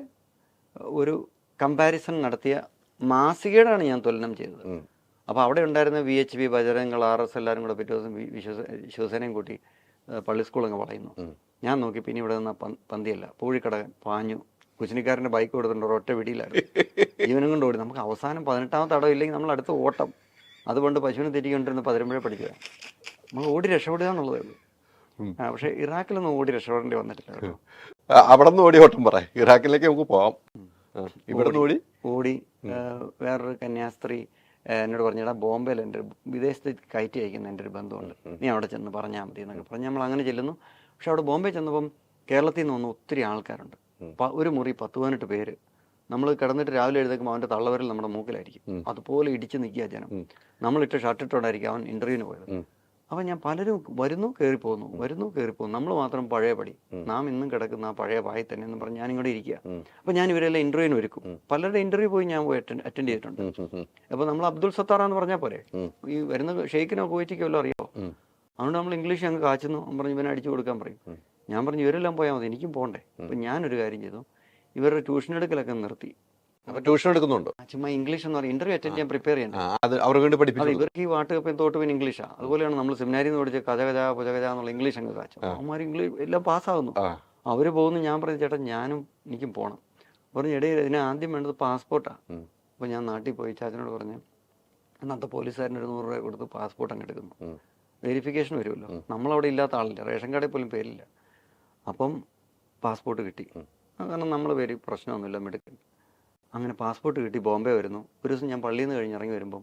ഒരു കമ്പാരിസൺ നടത്തിയ മാസികയുടെയാണ് ഞാൻ തുലനം ചെയ്തത്. അപ്പോൾ അവിടെ ഉണ്ടായിരുന്ന VHP, ബജരംഗൾ, RS എല്ലാവരും കൂടെ പിറ്റേ ദിവസം ശിവസേനയും കൂട്ടി പള്ളി സ്കൂളങ്ങ് വളയുന്നു. ഞാൻ നോക്കി പിന്നെ ഇവിടെ നിന്ന് പന്തിയല്ല, പൂഴിക്കടകൻ പാഞ്ഞു. കുശിനിക്കാരൻ്റെ ബൈക്ക് കൊടുത്തിട്ടുണ്ട്, ഒരൊറ്റ വെടിയിലായിരുന്നു. ജീവനും കൊണ്ട് ഓടി. നമുക്ക് അവസാനം 18ാമത്തെ അടവ് ഇല്ലെങ്കിൽ നമ്മൾ അടുത്ത ഓട്ടം. അതുകൊണ്ട് പശുവിനെ തെറ്റിക്കൊണ്ടിരുന്ന 11 പഠിക്കുക. നമ്മൾ ഓടി രക്ഷപ്പെടുക എന്നുള്ളതേ ഉള്ളൂ. പക്ഷേ ഇറാഖിലൊന്നും ഓടി രക്ഷപ്പെടേണ്ടി വന്നിട്ടില്ല. അവിടെ നിന്ന് ഓടി ഓട്ടം പറയാം. ഇറാഖിലേക്ക് നമുക്ക് പോവാം. ഇവിടെ ഓടി വേറൊരു കന്യാസ്ത്രീ എന്നോട് പറഞ്ഞാൽ ബോംബെയിൽ എൻ്റെ വിദേശത്ത് കയറ്റി അയക്കുന്ന എൻ്റെ ഒരു ബന്ധമുണ്ട്, നീ അവിടെ ചെന്ന് പറഞ്ഞാൽ മതി എന്നൊക്കെ പറഞ്ഞ് നമ്മൾ അങ്ങനെ ചെല്ലുന്നു. പക്ഷെ അവിടെ ബോംബെ ചെന്നപ്പം കേരളത്തിൽ നിന്ന് വന്ന് ഒത്തിരി ആൾക്കാരുണ്ട്. ഒരു മുറി 10-18 പേര്. നമ്മൾ കിടന്നിട്ട് രാവിലെ എഴുതേക്കുമ്പോൾ അവൻ്റെ തള്ളവരിൽ നമ്മുടെ മൂക്കിലായിരിക്കും. അതുപോലെ ഇടിച്ച് നിൽക്കുക ജനം. നമ്മളിട്ട് ഷർട്ടിട്ടോണ്ടായിരിക്കും അവൻ ഇൻ്റർവ്യൂവിന് പോയത്. അപ്പം ഞാൻ പലരും വരുന്നു കയറിപ്പോകുന്നു. നമ്മൾ മാത്രം പഴയ പടി, നാം ഇന്നും കിടക്കുന്ന ആ പഴയ പായി തന്നെ എന്ന് പറഞ്ഞ് ഞാനിങ്ങോട്ട് ഇരിക്കുക. അപ്പം ഞാൻ ഇവരെല്ലാം ഇൻ്റർവ്യൂവിന് ഒരുക്കും. പലരുടെ ഇൻ്റർവ്യൂ പോയി ഞാൻ പോയി അറ്റൻഡ് ചെയ്തിട്ടുണ്ട്. അപ്പോൾ നമ്മൾ അബ്ദുൾ സത്താറാന്ന് പറഞ്ഞാൽ പോരെ, ഈ വരുന്ന ഷെയ്ഖിനോ കുവൈറ്റിക്കോ എല്ലാം അറിയാമോ. അതുകൊണ്ട് നമ്മൾ ഇംഗ്ലീഷ് അങ്ങ് കാച്ചുന്നു പറഞ്ഞ് ഇവനെ അടിച്ചു കൊടുക്കാൻ പറയും. ഞാൻ പറഞ്ഞു ഇവരെല്ലാം പോയാൽ മതി, എനിക്കും പോകണ്ടേ. അപ്പം ഞാനൊരു കാര്യം ചെയ്തു, ഇവരുടെ ട്യൂഷൻ എടുക്കലൊക്കെ നിർത്തി. ട്യൂഷൻ എടുക്കുന്നുണ്ടോ? ചുമ്മാ ഇംഗ്ലീഷ് എന്ന് പറയും, ഇന്റർവ്യൂ അറ്റൻഡ് ചെയ്യാൻ പ്രിപ്പയർ ചെയ്യണം. ഇവർക്ക് ഈ വാട്ടുകപ്പം തോട്ടുപിൻ ഇംഗ്ലീഷാണ്. അതുപോലെയാണ് നമ്മൾ സെമിനാരിൽ നിന്ന് പഠിച്ച കഥകഥ പുജകഥ എന്നുള്ള ഇംഗ്ലീഷ് അങ്ങ് കാച്ചു. അവന്മാർ ഇംഗ്ലീഷ് എല്ലാം പാസ്സാകുന്നു. അവർ പോകുന്നു. ഞാൻ പറഞ്ഞു ചേട്ടാ എനിക്കും പോകണം. പറഞ്ഞു ഇടയിൽ ഇതിന് ആദ്യം വേണ്ടത് പാസ്പോർട്ടാണ്. അപ്പോൾ ഞാൻ നാട്ടിൽ പോയി ചാച്ചനോട് പറഞ്ഞു, അന്നത്തെ പോലീസുകാരന് 100 രൂപ കൊടുത്ത് പാസ്പോർട്ട് അങ്ങ് എടുക്കുന്നു. വെരിഫിക്കേഷൻ വരുമല്ലോ, നമ്മളവിടെ ഇല്ലാത്ത ആളില്ല, റേഷൻ കാർഡിൽ പോലും പേരില്ല. അപ്പം പാസ്പോർട്ട് കിട്ടി. കാരണം നമ്മൾ പേര് പ്രശ്നമൊന്നുമില്ല, മെടുക്കൻ. അങ്ങനെ പാസ്പോർട്ട് കിട്ടി ബോംബെ വരുന്നു. ഒരു ദിവസം ഞാൻ പള്ളിയിൽ നിന്ന് കഴിഞ്ഞ് ഇറങ്ങി വരുമ്പം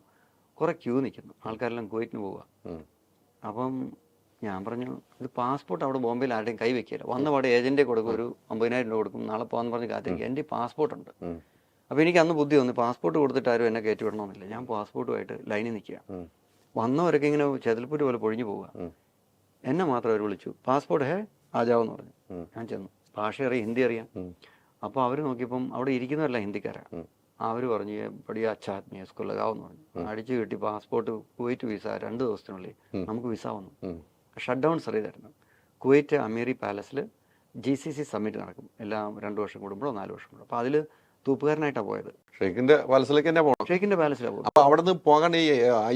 കുറേ ക്യൂ നിൽക്കുന്നു, ആൾക്കാരെല്ലാം കുവൈറ്റിന് പോവുക. അപ്പം ഞാൻ പറഞ്ഞു ഇത് പാസ്പോർട്ട് അവിടെ ബോംബെയിൽ ആരുടെയും കൈ വെക്കില്ല. വന്ന പാടെ ഏജൻറ്റെ കൊടുക്കും, ഒരു 50,000 രൂപ കൊടുക്കും, നാളെ പോകാമെന്ന് പറഞ്ഞ് കാത്തിരിക്കുക. എൻ്റെ പാസ്പോർട്ടുണ്ട്. അപ്പോൾ എനിക്ക് അന്ന് ബുദ്ധി വന്നു, പാസ്പോർട്ട് കൊടുത്തിട്ട് ആരും എന്നെ കയറ്റി വിടണമെന്നില്ല. ഞാൻ പാസ്പോർട്ടുമായിട്ട് ലൈനിൽ നിൽക്കുക. വന്നവരൊക്കെ ഇങ്ങനെ ചെതൽപ്പൂര് പോലെ പൊഴിഞ്ഞു പോവുക. എന്നെ മാത്രം അവർ വിളിച്ചു, പാസ്പോർട്ട് ആജാവെന്ന് പറഞ്ഞു. ഞാൻ ചെന്നു. ഭാഷ അറിയാം, ഹിന്ദി അറിയാം. അപ്പോൾ അവർ നോക്കിയപ്പം അവിടെ ഇരിക്കുന്നവരല്ല ഹിന്ദിക്കാരാണ്. അവർ പറഞ്ഞു പടിയ അച്ഛാത്മീയ സ്കൂളകാവെന്ന് പറഞ്ഞു. അടിച്ചു കിട്ടി പാസ്പോർട്ട്. കുവൈറ്റ് വിസ 2 ദിവസത്തിനുള്ളിൽ നമുക്ക് വിസ വന്നു. ഷട്ട് ഡൗൺ ചെയ്തായിരുന്നു. കുവൈറ്റ് അമീറി പാലസിൽ GCC സമ്മിറ്റ് നടക്കും എല്ലാം 2 വർഷം കൂടുമ്പോഴോ 4 വർഷം കൂടുമ്പോൾ. അപ്പോൾ അതിൽ തൂപ്പുകാരനായിട്ടാണ് പോയത്. ഷെയ്ഖിന്റെ പാലസിലേക്ക് തന്നെ പോകണം. ഷെയ്ഖിന്റെ പാലസിലാണ് പോകുന്നത്. അപ്പോൾ അവിടെ നിന്ന് പോകാൻ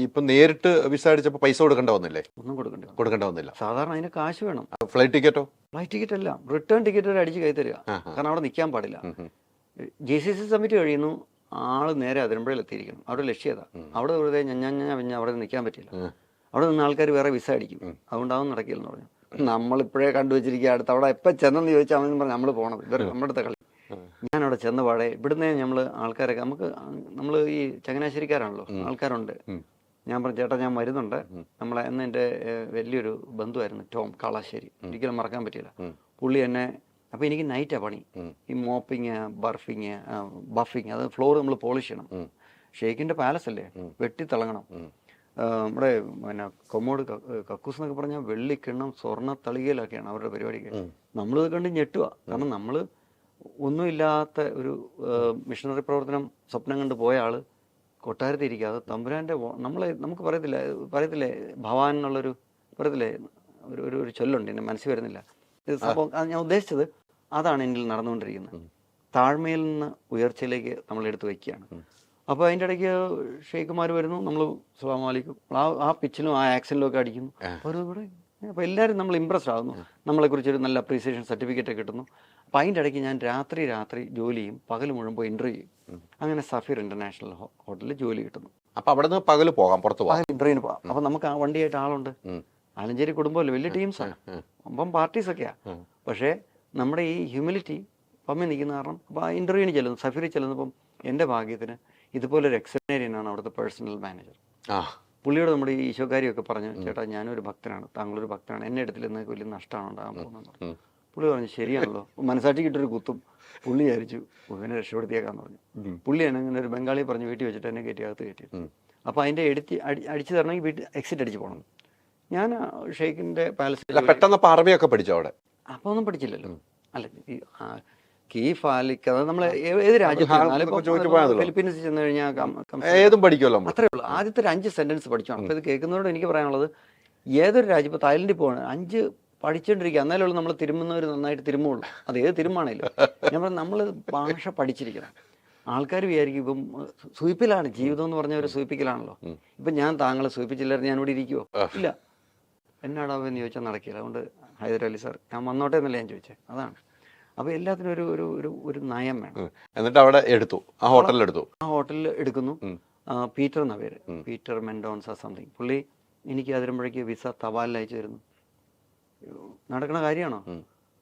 ഇപ്പം നേരിട്ട് വിസ അടിച്ചപ്പോൾ പൈസ കൊടുക്കേണ്ട വന്നില്ലേ? ഒന്നും കൊടുക്കേണ്ട വന്നില്ല. സാധാരണ അതിന് കാശ് വേണം. ഫ്ലൈറ്റ് ടിക്കറ്റോ? ഫ്ലൈറ്റ് ടിക്കറ്റ് അല്ല, റിട്ടേൺ ടിക്കറ്റ് വരെ അടിച്ച് കൈ തരിക. കാരണം അവിടെ നിൽക്കാൻ പാടില്ല. GCC സമ്മിറ്റ് കഴിയുന്നു, ആള് നേരെ അതിരമ്പുഴയിൽ എത്തിയിരിക്കണം. അവിടെ ലക്ഷ്യതാ. അവിടെ വെറുതെ ഞാൻ അവിടെ നിൽക്കാൻ പറ്റില്ല. അവിടെ നിന്ന് ആൾക്കാർ വേറെ വിസ അടിക്കും. അതുകൊണ്ട് അതൊന്നും നടക്കില്ലെന്ന് പറഞ്ഞു. നമ്മളിപ്പോഴേ കണ്ടുവച്ചിരിക്കുക അടുത്ത് അവിടെ എപ്പോൾ ചെന്നെന്ന് ചോദിച്ചാൽ അവൻ പറഞ്ഞ് നമ്മൾ പോകണത് ഇവർ നമ്മുടെ അടുത്ത കളി. ഞാനവിടെ ചെന്ന പാടെ ഇവിടുന്ന് നമ്മൾ ആൾക്കാരൊക്കെ നമുക്ക് നമ്മൾ ഈ ചങ്ങനാശ്ശേരിക്കാരാണല്ലോ, ആൾക്കാരുണ്ട്. ഞാൻ പറഞ്ഞു ചേട്ടാ ഞാൻ വരുന്നുണ്ട്. നമ്മളെ എന്ന് എൻ്റെ വലിയൊരു ബന്ധുവായിരുന്നു ടോം കാളാശ്ശേരി, ഒരിക്കലും മറക്കാൻ പറ്റില്ല. പുള്ളി എന്നെ അപ്പോൾ എനിക്ക് നൈറ്റാണ് പണി, ഈ മോപ്പിങ് ബഫിങ്, അത് ഫ്ലോർ നമ്മൾ പോളിഷ് ചെയ്യണം. ഷെയ്ഖിൻ്റെ പാലസ് അല്ലേ, വെട്ടിത്തിളങ്ങണം. നമ്മുടെ പിന്നെ കൊമ്മോട് കക്കൂസ് എന്നൊക്കെ പറഞ്ഞാൽ വെള്ളിക്കിണ്ണം സ്വർണ്ണ തളികയിലൊക്കെയാണ് അവരുടെ പരിപാടിക്ക്. നമ്മളിത് കണ്ട് ഞെട്ടുക. കാരണം നമ്മൾ ഒന്നുമില്ലാത്ത ഒരു മിഷണറി പ്രവർത്തനം സ്വപ്നം കണ്ട് പോയ ആൾ കൊട്ടാരത്തിരിക്കാതെ തമ്പുരാൻ്റെ നമുക്ക് പറയത്തില്ലേ ഭവാൻ എന്നുള്ളൊരു പറയത്തില്ലേ ഒരു ചൊല്ലുണ്ട്, എൻ്റെ മനസ്സിൽ വരുന്നില്ല ഇത് സംഭവം. ഞാൻ ഉദ്ദേശിച്ചത് അതാണ് എന്നിൽ നടന്നുകൊണ്ടിരിക്കുന്നത്. താഴ്മയിൽ നിന്ന് ഉയർച്ചയിലേക്ക് നമ്മൾ എടുത്ത് വയ്ക്കുകയാണ്. അപ്പോൾ അതിൻ്റെ ഇടയ്ക്ക് ഷെയ്ഖുമാർ വരുന്നു, നമ്മൾ അസ്സലാമു അലൈക്കും ആ പിച്ചിലും ആ ആക്സനിലും ഒക്കെ അടിക്കുന്നു. അപ്പോൾ ഇവിടെ അപ്പോൾ എല്ലാവരും നമ്മൾ ഇമ്പ്രസ്ഡ് ആകുന്നു, നമ്മളെക്കുറിച്ചൊരു നല്ല അപ്രീസിയേഷൻ സർട്ടിഫിക്കറ്റ് കിട്ടുന്നു. അപ്പോൾ അതിൻ്റെ ഇടയ്ക്ക് ഞാൻ രാത്രി ജോലി ചെയ്യും, പകൽ മുഴുവൻ പോയി ഇൻ്റർവ്യൂ ചെയ്യും. അങ്ങനെ സഫീർ ഇൻ്റർനാഷണൽ ഹോട്ടലിൽ ജോലി കിട്ടുന്നു. അപ്പോൾ അവിടെ നിന്ന് പകൽ പോകാം, പുറത്ത് പോകാം, ഇൻ്റർവ്യൂവിന് പോകാം. അപ്പോൾ നമുക്ക് ആ വണ്ടിയായിട്ട് ആളുണ്ട്, ആലഞ്ചേരി കുടുംബമല്ലേ, വലിയ ടീംസാണ്, അപ്പം പാർട്ടീസൊക്കെയാണ്. പക്ഷേ നമ്മുടെ ഈ ഹ്യൂമിലിറ്റി പമ്മി നിൽക്കുന്ന കാരണം അപ്പോൾ ആ ഇൻ്റർവ്യൂവിന് ചെല്ലുന്നു. സഫീറിൽ ചെല്ലുന്നപ്പം എൻ്റെ ഭാഗ്യത്തിന് ഇതുപോലൊരു എക്സനേറിയനാണ് അവിടുത്തെ പേഴ്സണൽ മാനേജർ. പുള്ളിയോട് നമ്മുടെ ഈ ഈശോക്കാരിയൊക്കെ പറഞ്ഞു, ചേട്ടാ ഞാനൊരു ഭക്തനാണ്, താങ്കളൊരു ഭക്തനാണ്, എന്നെ എടുത്തിൽ നിന്ന് വലിയ നഷ്ടമാണ് ഉണ്ടാകാൻ പോകുന്നത്. പുള്ളി പറഞ്ഞു ശരിയാണല്ലോ, മനസാക്ഷിക്കിട്ടൊരു കുത്തും. പുള്ളി വിചാരിച്ചു ഇവനെ രക്ഷപ്പെടുത്തിയേക്കാന്ന് പറഞ്ഞു. പുള്ളിയാണ് ഇങ്ങനെ ഒരു ബംഗാളി പറഞ്ഞ് വീട്ടിൽ വെച്ചിട്ട് എന്നെ അകത്ത് കയറ്റി. അപ്പോൾ അതിൻ്റെ അടിച്ചു തരണമെങ്കിൽ വീട്ടിൽ എക്സിറ്റ് അടിച്ച് പോകണം. ഞാൻ ഷെയ്ഖിൻ്റെ പാലസിൽ പെട്ടെന്ന് അറബിയൊക്കെ പഠിച്ചോ അവിടെ? അപ്പോൾ ഒന്നും പഠിച്ചില്ലല്ലോ. അല്ല കീ ഫാലിക് അത് നമ്മൾ ഏത് രാജ്യത്ത് ഫിലിപ്പീൻസിൽ ചെന്ന് കഴിഞ്ഞാൽ ഏതും പഠിക്കുമല്ലോ, അത്രേ ഉള്ളൂ. ആദ്യത്തെ ഒരു 5 സെന്റൻസ് പഠിച്ചോണം. അപ്പോൾ ഇത് കേൾക്കുന്നവരോട് എനിക്ക് പറയാനുള്ളത്, ഏതൊരു രാജ്യം ഇപ്പോൾ തായ്ലൻഡിൽ പോകണം 5 പഠിച്ചുകൊണ്ടിരിക്കുക, എന്നാലേ ഉള്ളൂ നമ്മൾ തിരുമുന്നവർ നന്നായിട്ട് തിരുമുള്ളൂ. അത് ഏത് തിരുമാണേലും ഞാൻ പറഞ്ഞു നമ്മൾ ഭാഷ പഠിച്ചിരിക്കണം. ആൾക്കാർ വിചാരിക്കും ഇപ്പം സൂയിപ്പിലാണ് ജീവിതം എന്ന് പറഞ്ഞ ഒരു സൂയിപ്പിക്കലാണല്ലോ. ഇപ്പം ഞാൻ താങ്കളെ സൂയിപ്പിച്ചില്ലായിരുന്നു ഞാൻ ഇവിടെ ഇരിക്കുമോ? ഇല്ല. എന്നാടാവെന്ന് ചോദിച്ചാൽ നടക്കില്ല. അതുകൊണ്ട് ഹൈദരലി സാർ ഞാൻ വന്നോട്ടെ എന്നല്ല ഞാൻ ചോദിച്ചത്, അതാണ്. അപ്പോൾ എല്ലാത്തിനും ഒരു നയം വേണം. എന്നിട്ട് അവിടെ എടുത്തു, ആ ഹോട്ടലിൽ എടുക്കുന്നു. പീറ്റർ എന്നാ പേര്, പീറ്റർ മെൻഡോൺസ സംതിങ്. പുള്ളി എനിക്ക് അതിരുമ്പോഴേക്ക് വിസ തപാലിൽ അയച്ചു തരുന്നു. നടക്കുന്ന കാര്യമാണോ?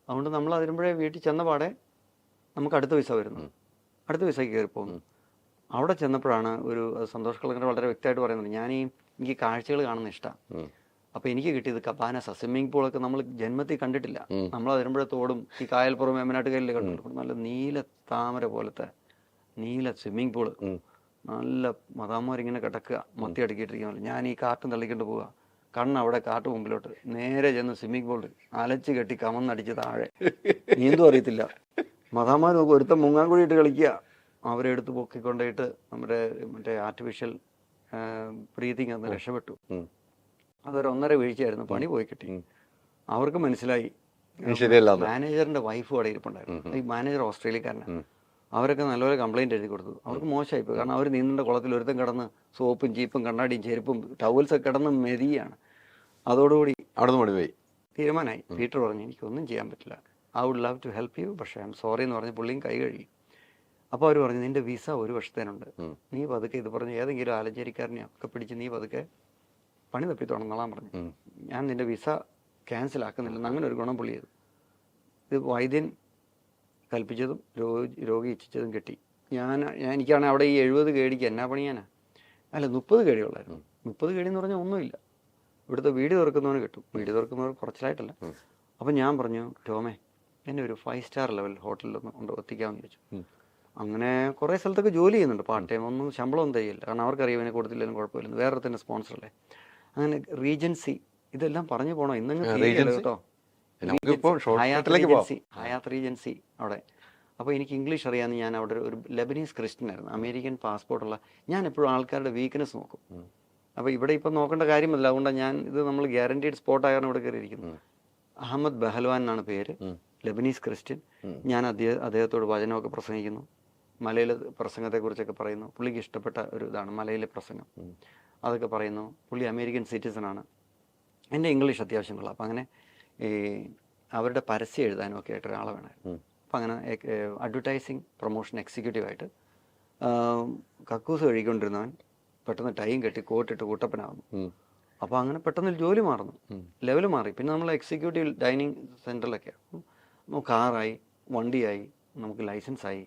അതുകൊണ്ട് നമ്മൾ അതിരുമ്പോഴേ വീട്ടിൽ ചെന്ന പാടെ നമുക്ക് അടുത്ത വിസ വരുന്നു, അടുത്ത വിസയ്ക്ക് കയറി പോകുന്നു. അവിടെ ചെന്നപ്പോഴാണ് ഒരു സന്തോഷ് കളങ്കർ വളരെ വ്യക്തമായിട്ട് പറയുന്നത്, എനിക്ക് കാഴ്ചകൾ കാണുന്ന ഇഷ്ടമാണ്. അപ്പോൾ എനിക്ക് കിട്ടിയത് കബാനസ സ്വിമ്മിംഗ് പൂളൊക്കെ നമ്മൾ ജന്മത്തിൽ കണ്ടിട്ടില്ല. നമ്മൾ വരുമ്പോഴേ തോടും ഈ കായൽപ്പുറം വേമ്പനാട്ടുകായലിൽ കണ്ടിട്ടുണ്ട്. നല്ല നീല താമര പോലത്തെ നീല സ്വിമ്മിംഗ് പൂള്, നല്ല മതാമോരിങ്ങനെ കിടക്കുക, മത്തി അടുക്കിയിട്ടിരിക്കുന്നില്ല. ഞാൻ ഈ കാട്ടും തള്ളിക്കൊണ്ട് പോവുക, അവിടെ കാട്ട് മുമ്പിലോട്ട് നേരെ ചെന്ന് സ്വിമ്മിംഗ് പൂളിൽ അലച്ച് കെട്ടി കമന്നടിച്ച് താഴെ. നീന്തും അറിയത്തില്ല. മതാമാർ നോക്കും, ഒരുത്തം മുങ്ങാൻകുഴിയിട്ട് കളിക്കുക. അവരെടുത്ത് പൊക്കിക്കൊണ്ടിട്ട് മറ്റേ ആർട്ടിഫിഷ്യൽ ബ്രീതിങ് അന്ന് രക്ഷപ്പെട്ടു. അതൊരു 1.5 വീഴ്ചയായിരുന്നു. പണി പോയി കിട്ടി. അവർക്ക് മനസ്സിലായി. മാനേജറിന്റെ വൈഫ് അവിടെ ഇരിപ്പുണ്ടായിരുന്നു. ഈ മാനേജർ ഓസ്ട്രേലിയക്കാരനാണ്. അവരൊക്കെ നല്ലപോലെ കംപ്ലൈൻറ്റ് എഴുതി കൊടുത്തു. അവർക്ക് മോശമായിപ്പോയി. കാരണം അവർ നീന്തേണ്ട കുളത്തിൽ ഒരുത്തം കിടന്ന് സോപ്പും ചീപ്പും കണ്ണാടിയും ചെരുപ്പും ടവൽസൊക്കെ കിടന്ന് മെതിയാണ്. അതോടുകൂടി അവിടെ നിന്ന് പോയി തീരുമാനമായി. പീറ്റർ പറഞ്ഞു എനിക്കൊന്നും ചെയ്യാൻ പറ്റില്ല, I would love to help you, പക്ഷേ ഐ എം സോറി എന്ന് പറഞ്ഞ് പുള്ളിയും കൈ കഴുകി. അപ്പോൾ അവർ പറഞ്ഞു നിൻ്റെ വിസ 1 വർഷത്തേനുണ്ട്, നീ പതുക്കെ ഇത് പറഞ്ഞ് ഏതെങ്കിലും ആലഞ്ചേരിക്കാരനെ ഒക്കെ പിടിച്ച് നീ പതുക്കെ പണി തപ്പി തുടങ്ങോളാൻ പറഞ്ഞു. ഞാൻ നിൻ്റെ വിസ ക്യാൻസൽ ആക്കുന്നില്ലെന്ന് അങ്ങനെ ഒരു ഗുണം പുള്ളി ചെയ്തു. ഇത് വൈദ്യൻ കൽപ്പിച്ചതും രോഗി ഇച്ഛിച്ചതും കിട്ടി. എനിക്കാണെങ്കിൽ അവിടെ ഈ 70 കേടിക്ക് എന്നാ പണിയാനാ? അല്ല 30 കേടിയുള്ളായിരുന്നു. 30 കേടി എന്ന് പറഞ്ഞാൽ ഒന്നുമില്ല. ഇവിടുത്തെ വീട് തുറക്കുന്നവന് കിട്ടും, വീട് തുറക്കുന്നവർ കുറച്ചിലായിട്ടല്ല. അപ്പം ഞാൻ പറഞ്ഞു ടോമേ എന്നെ ഒരു 5 സ്റ്റാർ ലെവൽ ഹോട്ടലിലൊന്ന് കൊണ്ട് എത്തിക്കാമെന്ന് ചോദിച്ചു. അങ്ങനെ കുറേ സ്ഥലത്തൊക്കെ ജോലി ചെയ്യുന്നുണ്ട് പാർട്ട് ടൈം, ഒന്നും ശമ്പളമൊന്നും തയ്യില്ല. കാരണം അവർക്കറിയാം ഇവനെ കൊടുത്തില്ലെങ്കിലും കുഴപ്പമില്ലെന്ന്, വേറെ തന്നെ സ്പോൺസറല്ലേ. അങ്ങനെ റീജൻസി ഇതെല്ലാം പറഞ്ഞു പോകണോ ഇന്നെങ്കിലും കേട്ടോ, ഹയാത്ത് റീജൻസി അവിടെ. അപ്പോൾ എനിക്ക് ഇംഗ്ലീഷ് അറിയാമെന്ന് ഞാൻ അവിടെ ഒരു ലെബനീസ് ക്രിസ്ത്യനായിരുന്നു, അമേരിക്കൻ പാസ്പോർട്ടുള്ള. ഞാൻ എപ്പോഴും ആൾക്കാരുടെ വീക്ക്നെസ് നോക്കും. അപ്പോൾ ഇവിടെ ഇപ്പം നോക്കേണ്ട കാര്യമല്ല, അതുകൊണ്ടാണ് ഇത് നമ്മൾ ഗ്യാരണ്ടീഡ് സ്പോട്ടായാണ് ഇവിടെ കയറിയിരിക്കുന്നത്. അഹമ്മദ് ബഹൽവാൻ എന്നാണ് പേര്, ലെബനീസ് ക്രിസ്ത്യൻ. ഞാൻ അദ്ദേഹത്തോട് വചനമൊക്കെ പ്രസംഗിക്കുന്നു, മലയിലെ പ്രസംഗത്തെക്കുറിച്ചൊക്കെ പറയുന്നു. പുള്ളിക്ക് ഇഷ്ടപ്പെട്ട ഒരു ഇതാണ് മലയിലെ പ്രസംഗം, അതൊക്കെ പറയുന്നു. പുള്ളി അമേരിക്കൻ സിറ്റിസണാണ്. എൻ്റെ ഇംഗ്ലീഷ് അത്യാവശ്യം കൊള്ളാം. അപ്പം അങ്ങനെ ഈ അവരുടെ പരസ്യം എഴുതാനും ഒക്കെ ആയിട്ട് ഒരാളെ വേണമായിരുന്നു. അപ്പം അങ്ങനെ അഡ്വർടൈസിങ് പ്രൊമോഷൻ എക്സിക്യൂട്ടീവായിട്ട് കക്കൂസ് കഴുകിക്കൊണ്ടിരുന്നവൻ പെട്ടെന്ന് ടൈം കെട്ടി കോട്ടിട്ട് കുട്ടപ്പനാകുന്നു. അപ്പോൾ അങ്ങനെ പെട്ടെന്ന് ജോലി മാറുന്നു, ലെവൽ മാറി. പിന്നെ നമ്മൾ എക്സിക്യൂട്ടീവ് ഡൈനിങ് സെൻറ്ററിലൊക്കെ നമുക്ക് കാറായി, വണ്ടിയായി, നമുക്ക് ലൈസൻസായി,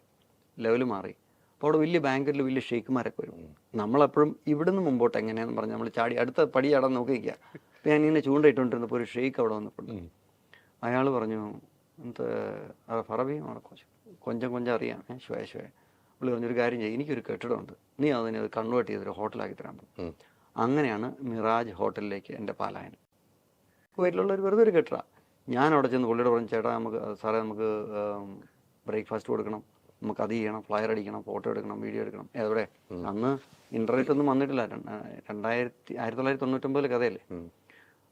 ലെവൽ മാറി. അപ്പോൾ അവിടെ വലിയ ബാങ്കറ്റിൽ വലിയ ഷെയ്ക്കുമാരൊക്കെ വരും. നമ്മളെപ്പോഴും ഇവിടുന്ന് മുമ്പോട്ട് എങ്ങനെയാണെന്ന് പറഞ്ഞാൽ നമ്മൾ ചാടി അടുത്ത പടി ചാടാൻ നോക്കി നിൽക്കുക. അപ്പോൾ ഞാൻ ഇങ്ങനെ ചൂണ്ടയിട്ടുകൊണ്ടിരുന്നപ്പോൾ ഒരു ഷെയ്ക്ക് അവിടെ വന്നപ്പോൾ അയാൾ പറഞ്ഞു, എന്ത് ഫറബി കൊഞ്ചം കൊഞ്ചം അറിയാം, ശുവേ. പുള്ളി പറഞ്ഞൊരു കാര്യം ചെയ്യും, എനിക്കൊരു കെട്ടിടമുണ്ട്, നീ അതിനെ കൺവേർട്ട് ചെയ്തൊരു ഹോട്ടലാക്കി തരാൻ പറ്റും. അങ്ങനെയാണ് മിറാജ് ഹോട്ടലിലേക്ക് എൻ്റെ പാലായനം. കുവൈറ്റിലുള്ളൊരു വെറുതെ ഒരു കെട്ടിട. ഞാൻ അവിടെ ചെന്ന് പുള്ളിയോട് പറഞ്ഞു, ചേട്ടാ നമുക്ക് സാറേ നമുക്ക് ബ്രേക്ക്ഫാസ്റ്റ് കൊടുക്കണം, നമുക്ക് അത് ചെയ്യണം, ഫ്ലയർ അടിക്കണം, ഫോട്ടോ എടുക്കണം, വീഡിയോ എടുക്കണം. എവിടെ അന്ന് ഇൻ്റർനെറ്റ് ഒന്നും വന്നിട്ടില്ല, 1999 കഥയല്ലേ.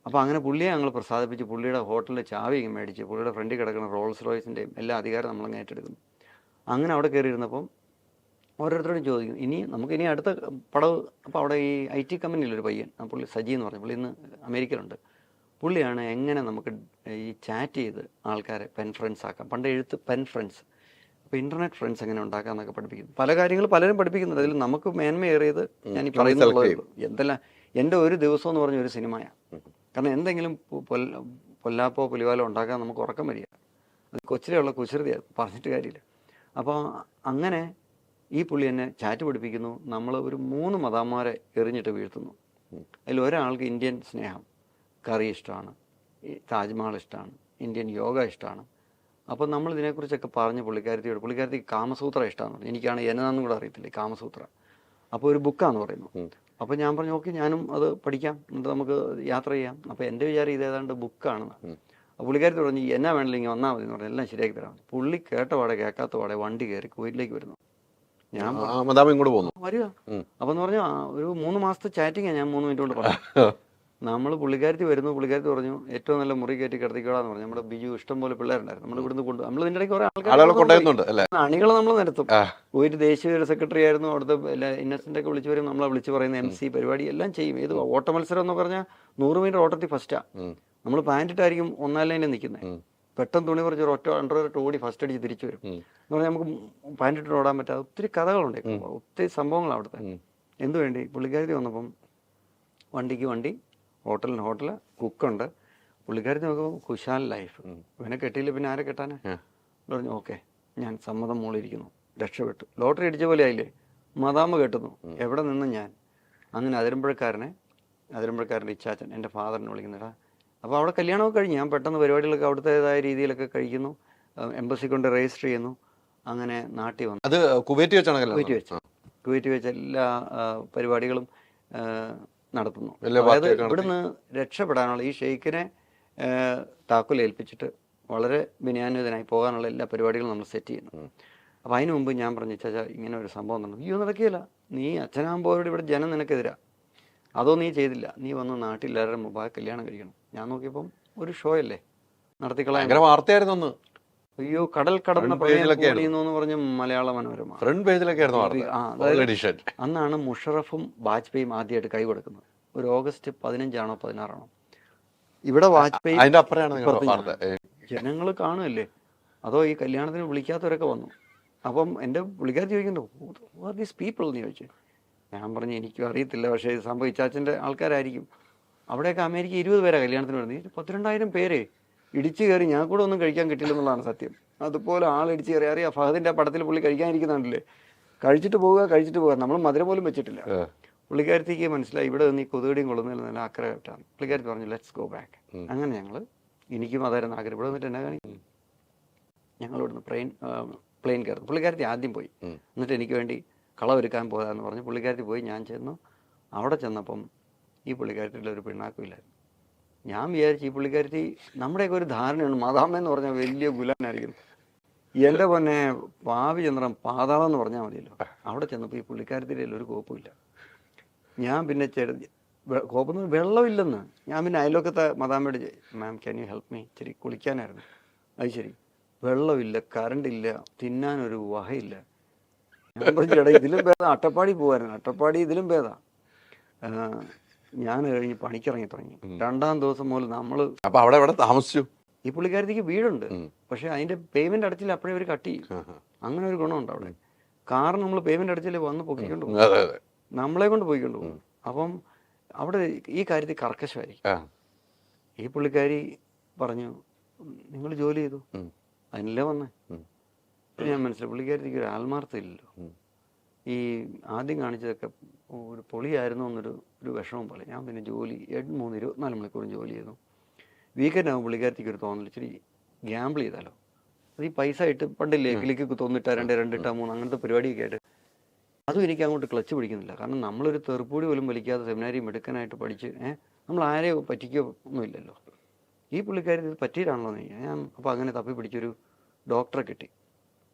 അപ്പോൾ അങ്ങനെ പുള്ളിയെ ഞങ്ങൾ പ്രസാദിപ്പിച്ച് പുള്ളിയുടെ ഹോട്ടലിൽ ചാവി മേടിച്ച് പുള്ളിയുടെ ഫ്രണ്ടിൽ കിടക്കുന്ന റോൾസ് റോയ്സിൻ്റെയും എല്ലാ അധികാരം നമ്മളങ്ങ് ഏറ്റെടുക്കുന്നു. അങ്ങനെ അവിടെ കയറിയിരുന്നപ്പം ഓരോരുത്തരോടും ചോദിക്കും, നമുക്കിനി അടുത്ത പടവ്. അപ്പോൾ അവിടെ ഈ IT കമ്പനിയിലൊരു പയ്യൻ, പുള്ളി സജി എന്ന് പറഞ്ഞു, പുള്ളി ഇന്ന് അമേരിക്കയിലുണ്ട്. പുള്ളിയാണ് എങ്ങനെ നമുക്ക് ഈ ചാറ്റ് ചെയ്ത് ആൾക്കാരെ പെൻ ഫ്രണ്ട്സ് ആക്കാം. പണ്ട് എഴുത്ത് പെൻ ഫ്രണ്ട്സ്, അപ്പോൾ ഇൻ്റർനെറ്റ് ഫ്രണ്ട്സ് എങ്ങനെ ഉണ്ടാക്കാമെന്നൊക്കെ പഠിപ്പിക്കുന്നു. പല കാര്യങ്ങൾ പലരും പഠിപ്പിക്കുന്നുണ്ട്. അതിൽ നമുക്ക് മേന്മയേറിയത് ഞാൻ ഈ പറയുന്നത് എന്തെല്ലാം എൻ്റെ ഒരു ദിവസം എന്ന് പറഞ്ഞ ഒരു സിനിമയാണ്. കാരണം എന്തെങ്കിലും പൊല്ലാപ്പോ പുലിവാലോ ഉണ്ടാക്കാൻ നമുക്ക് ഉറക്കം വരിക. അത് കൊച്ചിലെയുള്ള കുസൃതിയാണ്, പറഞ്ഞിട്ട് കാര്യമില്ല. അപ്പോൾ അങ്ങനെ ഈ പുള്ളി എന്നെ ചാറ്റ് പഠിപ്പിക്കുന്നു. നമ്മൾ ഒരു 3 മദാമ്മമാരെ എറിഞ്ഞിട്ട് വീഴ്ത്തുന്നു. അതിൽ ഒരാൾക്ക് ഇന്ത്യൻ സ്നേഹം, കറി ഇഷ്ടമാണ്, താജ്മഹൽ ഇഷ്ടമാണ്, ഇന്ത്യൻ യോഗ ഇഷ്ടമാണ്. അപ്പോൾ നമ്മൾ ഇതിനെക്കുറിച്ചൊക്കെ പറഞ്ഞ് പുള്ളിക്കാരത്തിക്ക് കാമസൂത്ര ഇഷ്ടമാണെന്ന് പറഞ്ഞു. എനിക്കാണ് എന്നതാണെന്നും കൂടെ അറിയത്തില്ല കാമസൂത്ര. അപ്പോൾ ഒരു ബുക്കാന്ന് പറയുന്നു. അപ്പോൾ ഞാൻ പറഞ്ഞു, ഓക്കെ ഞാനും അത് പഠിക്കാം, എന്നിട്ട് നമുക്ക് യാത്ര ചെയ്യാം. അപ്പോൾ എൻ്റെ വിചാരം ഇതേതാണ്ട് ബുക്കാണെന്ന്. അപ്പോൾ പുള്ളിക്കാരത്തി പറഞ്ഞു, എന്നാ വേണമെങ്കിലും ഇങ്ങനെ വന്നാൽ മതി എന്ന് പറഞ്ഞു, എല്ലാം ശരിയാക്കി തരാം. പുള്ളി കേട്ട പാടെ കേൾക്കാത്ത പാടെ വണ്ടി കയറി കുവൈറ്റിലേക്ക് വരുന്നു. ഞാൻ ഇങ്ങോട്ട് പോകുന്നു വരിക. അപ്പോൾ എന്ന് പറഞ്ഞാൽ ഒരു 3 മാസത്തെ ചാറ്റിങ്ങാണ് ഞാൻ 3 മിനിറ്റ് കൊണ്ട് പറഞ്ഞു. നമ്മൾ പുള്ളിക്കാരത്തി വരുന്നു. പുള്ളിക്കാരത്തി പറഞ്ഞു, ഏറ്റവും നല്ല മുറി കയറ്റി കിടത്തിക്കോളാന്ന് പറഞ്ഞു. നമ്മുടെ ബിജു ഇഷ്ടം പോലെ പിള്ളേരുണ്ടായിരുന്നു. നമ്മൾ ഇവിടുന്ന് നമ്മൾ ഇതിൻ്റെ ഇടയ്ക്ക് കുറേ അണികളെ നമ്മൾ നിരത്തും. ഒരു ദേശീയ സെക്രട്ടറി ആയിരുന്നു അവിടുത്തെ. ഇന്നസെൻ്റ് ഒക്കെ വിളിച്ചു വരും, നമ്മളെ വിളിച്ച് പറയുന്ന MC പരിപാടി എല്ലാം ചെയ്യും. ഏത് ഓട്ട മത്സരം എന്ന് പറഞ്ഞാൽ 100 മീറ്റർ ഓട്ടത്തിൽ ഫസ്റ്റാണ്. നമ്മൾ പാൻറ്റിട്ടായിരിക്കും 1-ാം ലൈനിൽ നിൽക്കുന്നത്. പെട്ടെന്ന് തുണി കുറച്ച് ഒറ്റ അണ്ടർ ഓടി ഫസ്റ്റ് അടിച്ച് തിരിച്ചു വരും എന്ന് പറഞ്ഞാൽ നമുക്ക് പാൻറ്റിട്ട് ഓടാൻ പറ്റാതെ ഒത്തിരി കഥകളുണ്ട്, ഒത്തിരി സംഭവങ്ങൾ അവിടുത്തെ. എന്തുവേണ്ടി പുള്ളിക്കാരത്തി വന്നപ്പം വണ്ടിക്ക് വണ്ടി, ഹോട്ടലിന് ഹോട്ടല്, കുക്കുണ്ട്. പുള്ളിക്കാരത്തി നോക്കുമ്പോൾ കുശാൽ ലൈഫ്. ഇവനെ കെട്ടിയില്ല പിന്നെ ആരെ കെട്ടാനാ പറഞ്ഞു. ഓക്കെ ഞാൻ സമ്മതം മോളിരിക്കുന്നു, രക്ഷപ്പെട്ടു. ലോട്ടറി അടിച്ച പോലെ ആയില്ലേ, മദാമ കെട്ടുന്നു. എവിടെ നിന്ന് ഞാൻ അങ്ങനെ അതിരമ്പഴക്കാരൻ്റെ ഇച്ചാച്ചൻ എൻ്റെ ഫാദറിനെ വിളിക്കുന്നില്ല. അപ്പോൾ അവിടെ കല്യാണമൊക്കെ കഴിഞ്ഞ് ഞാൻ പെട്ടെന്ന് പരിപാടികളൊക്കെ അവിടുത്തേതായ രീതിയിലൊക്കെ കഴിക്കുന്നു. എംബസി കൊണ്ട് രജിസ്റ്റർ ചെയ്യുന്നു. അങ്ങനെ നാട്ടിൽ വന്നു. അത് കുവൈറ്റ് വെച്ചാണ് കുവൈറ്റ് വെച്ച് എല്ലാ പരിപാടികളും നടത്തുന്നു. അതായത് ഇവിടുന്ന് രക്ഷപ്പെടാനുള്ള ഈ ഷെയ്ഖിനെ താക്കോൽ ഏൽപ്പിച്ചിട്ട് വളരെ വിനയാന്വിതനായി പോകാനുള്ള എല്ലാ പരിപാടികളും നമ്മൾ സെറ്റ് ചെയ്യുന്നു. അപ്പോൾ അതിന് മുമ്പ് ഞാൻ പറഞ്ഞു, ചാച്ചാ ഇങ്ങനെ ഒരു സംഭവം നടന്നു. അയ്യോ നടക്കുകയില്ല, നീ അച്ഛനാകുമ്പോൾ ഇവിടെ ജനം നിനക്കെതിരാ, അതോ നീ ചെയ്തില്ല, നീ വന്ന് നാട്ടിൽ എല്ലാവരുടെ മുമ്പ് കല്യാണം കഴിക്കണം. ഞാൻ നോക്കിയപ്പം ഒരു ഷോ അല്ലേ നടത്തിക്കളയാൻ വാർത്തയായിരുന്നു. അയ്യോ കടൽ കടന്ന എന്ന് പറഞ്ഞ മലയാള മനോരമ ഫ്രണ്ട് പേജിലൊക്കെ അന്നാണ് മുഷറഫും വാജ്പേയിയും ആദ്യമായിട്ട് കൈ കൊടുക്കുന്നത്. ഒരു ഓഗസ്റ്റ് 15 16 ഇവിടെ വാജ്പേയി ജനങ്ങൾ കാണുമല്ലേ, അതോ ഈ കല്യാണത്തിന് വിളിക്കാത്തവരൊക്കെ വന്നു. അപ്പം എൻ്റെ പുള്ളിക്കാരത്തി ചോദിക്കുന്നുണ്ട് ദീസ് പീപ്പിൾ എന്ന് ചോദിച്ചു. ഞാൻ പറഞ്ഞു എനിക്കും അറിയത്തില്ല, പക്ഷേ ഇത് സംഭവിച്ചാച്ചൻ്റെ ആൾക്കാരായിരിക്കും. അവിടെയൊക്കെ അമേരിക്ക 20 പേരാണ് കല്യാണത്തിന് വരുന്നത്. 12,000 പേരെ ഇടിച്ചു കയറി. ഞാൻ കൂടെ ഒന്നും കഴിക്കാൻ കിട്ടില്ലെന്നുള്ളതാണ് സത്യം. അതുപോലെ ആളിടിച്ച് കയറി. അറിയാം ഫഹദിൻ്റെ പടത്തിൽ പുള്ളി കഴിക്കാനിരിക്കുന്നുണ്ടല്ലേ, കഴിച്ചിട്ട് പോവുക. നമ്മൾ മധുരം പോലും വെച്ചിട്ടില്ല. പുള്ളിക്കാരത്തേക്ക് മനസ്സിലായി ഇവിടെ നിന്ന് ഈ കൊതുകടിയും കൊള്ളുന്നതിൽ നല്ല അക്കരെ കെട്ടാണ്. പുള്ളിക്കാരത്തി പറഞ്ഞു ലെറ്റ്സ് ഗോ ബാക്ക്. അങ്ങനെ ഞങ്ങൾ എനിക്കും അതായിരുന്നു ആഗ്രഹം. ഇവിടെ വന്നിട്ട് എന്നാ കാണിക്കും, ഞങ്ങൾ ഇവിടുന്ന് പ്ലെയിൻ കയറുന്നു. പുള്ളിക്കാരത്തി ആദ്യം പോയി, എന്നിട്ട് എനിക്ക് വേണ്ടി കളവെടുക്കാൻ പോകാമെന്ന് പറഞ്ഞ് പുള്ളിക്കാരത്തി പോയി. ഞാൻ ചെന്നു. അവിടെ ചെന്നപ്പം ഈ പുള്ളിക്കാരത്തിൻ്റെ ഒരു പിണ്ണാക്കുമില്ലായിരുന്നു. ഞാൻ വിചാരിച്ചു ഈ പുള്ളിക്കാരത്തി നമ്മുടെയൊക്കെ ഒരു ധാരണയാണ് മദാമ എന്ന് പറഞ്ഞാൽ വലിയ ഗുലാനായിരിക്കും. എൻ്റെ പൊന്നെ പാവി ചന്ദ്രൻ പാതാളം എന്ന് പറഞ്ഞാൽ മതിയല്ലോ. അവിടെ ചെന്നപ്പോൾ ഈ പുള്ളിക്കാരത്തിൻ്റെ ഒരു കോപ്പുമില്ല. ഞാൻ പിന്നെ കോപ്പൊന്നും വെള്ളമില്ലെന്ന്. ഞാൻ പിന്നെ അയൽവക്കത്തെ മദാമയോട് മാം ക്യാൻ യു ഹെൽപ്പ് മീ, ഇച്ചിരി കുളിക്കാനായിരുന്നു. അത് ശരി, വെള്ളമില്ല, കറണ്ടില്ല, തിന്നാനൊരു വഹയില്ല. ഞാൻ പറഞ്ഞു ചേട്ടാ ഇതിലും ഭേദം അട്ടപ്പാടി പോകായിരുന്നു, അട്ടപ്പാടി ഇതിലും ഭേദം. ഞാൻ കഴിഞ്ഞ് പണിക്കിറങ്ങി തുടങ്ങി. 2-ാം ദിവസം മുതൽ നമ്മൾ അവിടെ താമസിച്ചു. ഈ പുള്ളിക്കാരത്തേക്ക് വീടുണ്ട്, പക്ഷെ അതിന്റെ പേയ്മെന്റ് അടച്ചില്ല, അപ്പോഴേ അവർ കട്ട് ചെയ്യും. അങ്ങനെ ഒരു ഗുണമുണ്ട് അവിടെ. കാർ നമ്മൾ പേയ്മെന്റ് അടച്ചില്ലേ വന്ന് പൊക്കിക്കൊണ്ട് പോകും, നമ്മളെ കൊണ്ട് പോയിക്കൊണ്ട് പോകും. അപ്പം അവിടെ ഈ കാര്യത്തിൽ കർക്കശമായിരിക്കും. ഈ പുള്ളിക്കാരി പറഞ്ഞു, നിങ്ങൾ ജോലി ചെയ്തു, അതിനല്ലേ വന്നേ. ഞാൻ മനസ്സിലായി പുള്ളിക്കാരിക്ക് ഒരു ആത്മാർത്ഥമില്ലല്ലോ. ഈ ആദ്യം കാണിച്ചതൊക്കെ ഒരു പൊളിയായിരുന്നു എന്നൊരു വിഷമം പോലെ. ഞാൻ പിന്നെ ജോലി 24 മണിക്കൂറും ജോലി ചെയ്തു. വീക്കെൻഡ് ആകുമ്പോൾ പുള്ളിക്കാരത്തേക്ക് ഒരു തോന്നൽ, ഇച്ചിരി ഗ്യാമ്പിൾ ചെയ്താലോ. അത് ഈ പൈസ ഇട്ട് പണ്ടില്ലേ കിളിക്ക് തൊന്നിട്ടാ 2 ഇട്ടാ 3 അങ്ങനത്തെ പരിപാടിയൊക്കെ ആയിട്ട് അതും എനിക്ക് അങ്ങോട്ട് ക്ലച്ച് പിടിക്കുന്നില്ല. കാരണം നമ്മളൊരു തെറുപ്പൂടി പോലും വലിക്കാതെ സെമിനാരി മെടുക്കാനായിട്ട് പഠിച്ച് നമ്മൾ ആരെയോ പറ്റിക്കോ ഒന്നുമില്ലല്ലോ. ഈ പുള്ളിക്കാരി ഇത് പറ്റിയിട്ടാണല്ലോ ഞാൻ. അപ്പോൾ അങ്ങനെ തപ്പി പിടിച്ചൊരു ഡോക്ടറെ കിട്ടി.